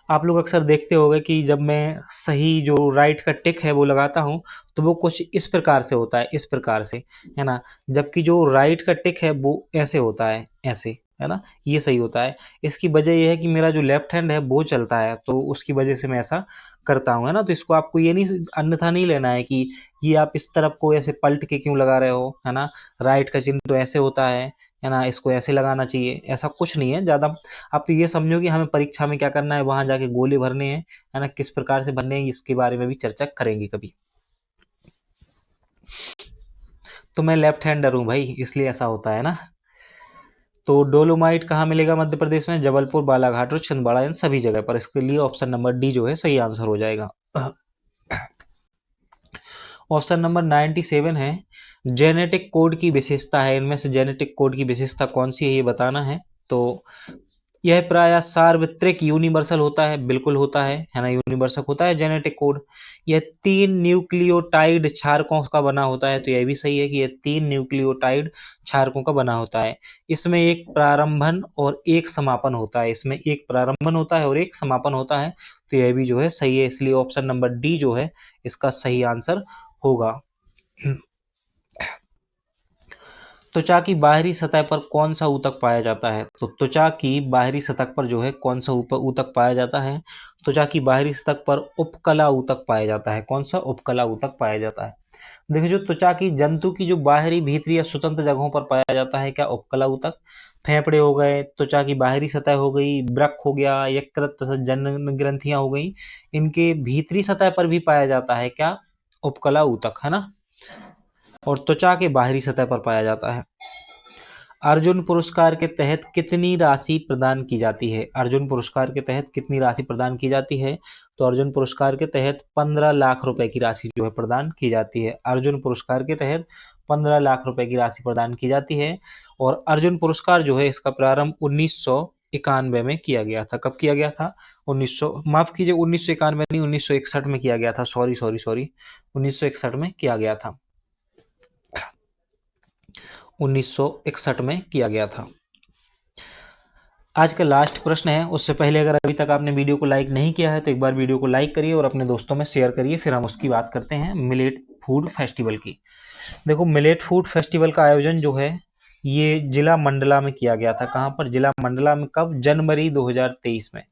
आप लोग अक्सर देखते होंगे कि जब मैं सही जो राइट का टिक है वो लगाता हूँ तो वो कुछ इस प्रकार से होता है, इस प्रकार से, है ना, जबकि जो राइट का टिक है वो ऐसे होता है, ऐसे, है ना, ये सही होता है। इसकी वजह ये है कि मेरा जो लेफ्ट हैंड है वो चलता है, तो उसकी वजह से मैं ऐसा करता हूँ, है ना। तो इसको आपको ये नहीं, अन्यथा नहीं लेना है कि ये आप इस तरफ को ऐसे पलट के क्यों लगा रहे हो, है ना, राइट का चिन्ह तो ऐसे होता है ना, इसको ऐसे लगाना चाहिए, ऐसा कुछ नहीं है ज़्यादा। आप तो ये समझो कि हमें परीक्षा में क्या करना है, वहां जाके गोले भरने हैं, है ना, किस प्रकार से भरने हैं इसके बारे में भी चर्चा करेंगे कभी। तो मैं लेफ्ट हैंडर हूँ भाई, इसलिए ऐसा होता है ना। तो डोलोमाइट कहाँ मिलेगा मध्य प्रदेश में, जबलपुर, बालाघाट और छिंदवाड़ा, इन सभी जगह पर। इसके लिए ऑप्शन नंबर डी जो है सही आंसर हो जाएगा। ऑप्शन नंबर 97 है, जेनेटिक कोड की विशेषता है, इनमें से जेनेटिक कोड की विशेषता कौन सी है ये बताना है। तो यह प्राय सार्वत्रिक यूनिवर्सल होता है, बिल्कुल होता है ना, यूनिवर्सल होता है जेनेटिक कोड। यह 3 न्यूक्लियोटाइड क्षारकों का बना होता है, तो यह भी सही है कि यह 3 न्यूक्लियोटाइड क्षारकों का बना होता है। इसमें एक प्रारंभन और एक समापन होता है, इसमें एक प्रारंभन होता है और एक समापन होता है, तो यह भी जो है सही है। इसलिए ऑप्शन नंबर डी जो है इसका सही आंसर होगा। त्वचा की बाहरी सतह पर कौन सा ऊतक पाया जाता है, तो त्वचा की बाहरी सतह पर जो है कौन सा ऊतक पाया जाता है, त्वचा की बाहरी सतह पर उपकला ऊतक पाया जाता है। कौन सा उपकला ऊतक पाया जाता है, देखिए जो त्वचा की जंतु की जो बाहरी, भीतरी या स्वतंत्र जगहों पर पाया जाता है क्या, उपकला ऊतक। फेफड़े हो गए, त्वचा की बाहरी सतह हो गई, वृक्क हो गया, यकृत तथा जनन ग्रंथियां हो गई, इनके भीतरी सतह पर भी पाया जाता है क्या, उपकला ऊतक, है ना, और त्वचा के बाहरी सतह पर पाया जाता है। अर्जुन पुरस्कार के तहत कितनी राशि प्रदान की जाती है, अर्जुन पुरस्कार के तहत कितनी राशि प्रदान की जाती है, तो अर्जुन पुरस्कार के तहत 15 लाख रुपए की राशि जो है प्रदान की जाती है। अर्जुन पुरस्कार के तहत 15 लाख रुपए की राशि प्रदान की जाती है। और अर्जुन पुरस्कार जो है इसका प्रारंभ 1991 में किया गया था। कब किया गया था, 1900, माफ कीजिए 1991 नहीं, 1961 में किया गया था, सॉरी 1961 में किया गया था, 1961 में किया गया था। आज का लास्ट प्रश्न है, उससे पहले अगर अभी तक आपने वीडियो को लाइक नहीं किया है तो एक बार वीडियो को लाइक करिए और अपने दोस्तों में शेयर करिए, फिर हम उसकी बात करते हैं मिलेट फूड फेस्टिवल की। देखो मिलेट फूड फेस्टिवल का आयोजन जो है ये जिला मंडला में किया गया था। कहाँ पर, जिला मंडला में। कब, जनवरी 2023 में।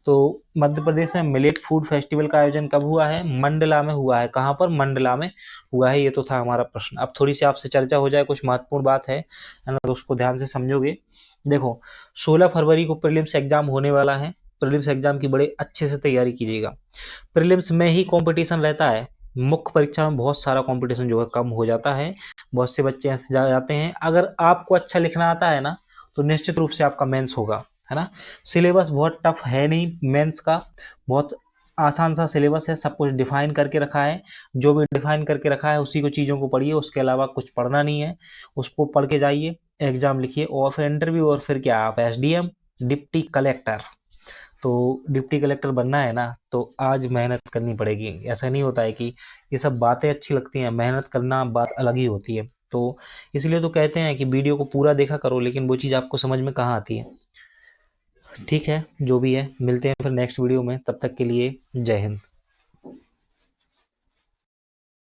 तो मध्य प्रदेश में मिलेट फूड फेस्टिवल का आयोजन कब हुआ है, मंडला में हुआ है। कहाँ पर, मंडला में हुआ है। ये तो था हमारा प्रश्न। अब थोड़ी सी आपसे चर्चा हो जाए, कुछ महत्वपूर्ण बात है ना, तो उसको ध्यान से समझोगे। देखो 16 फरवरी को प्रीलिम्स एग्जाम होने वाला है। प्रीलिम्स एग्जाम की बड़े अच्छे से तैयारी कीजिएगा। प्रीलिम्स में ही कंपटीशन रहता है, मुख्य परीक्षा में बहुत सारा कंपटीशन जो है कम हो जाता है। बहुत से बच्चे ऐसे जाते हैं। अगर आपको अच्छा लिखना आता है ना तो निश्चित रूप से आपका मेंस होगा, है ना। सिलेबस बहुत टफ है नहीं मेंस का, बहुत आसान सा सिलेबस है। सब कुछ डिफाइन करके रखा है, जो भी डिफाइन करके रखा है उसी को चीज़ों को पढ़िए, उसके अलावा कुछ पढ़ना नहीं है। उसको पढ़ के जाइए, एग्जाम लिखिए और फिर इंटरव्यू, और फिर क्या, आप एसडीएम, डिप्टी कलेक्टर। तो डिप्टी कलेक्टर बनना है ना तो आज मेहनत करनी पड़ेगी। ऐसा नहीं होता है कि ये सब बातें अच्छी लगती हैं, मेहनत करना बात अलग ही होती है। तो इसलिए तो कहते हैं कि वीडियो को पूरा देखा करो, लेकिन वो चीज़ आपको समझ में कहाँ आती है। ठीक है, जो भी है, मिलते हैं फिर नेक्स्ट वीडियो में। तब तक के लिए जय हिंद।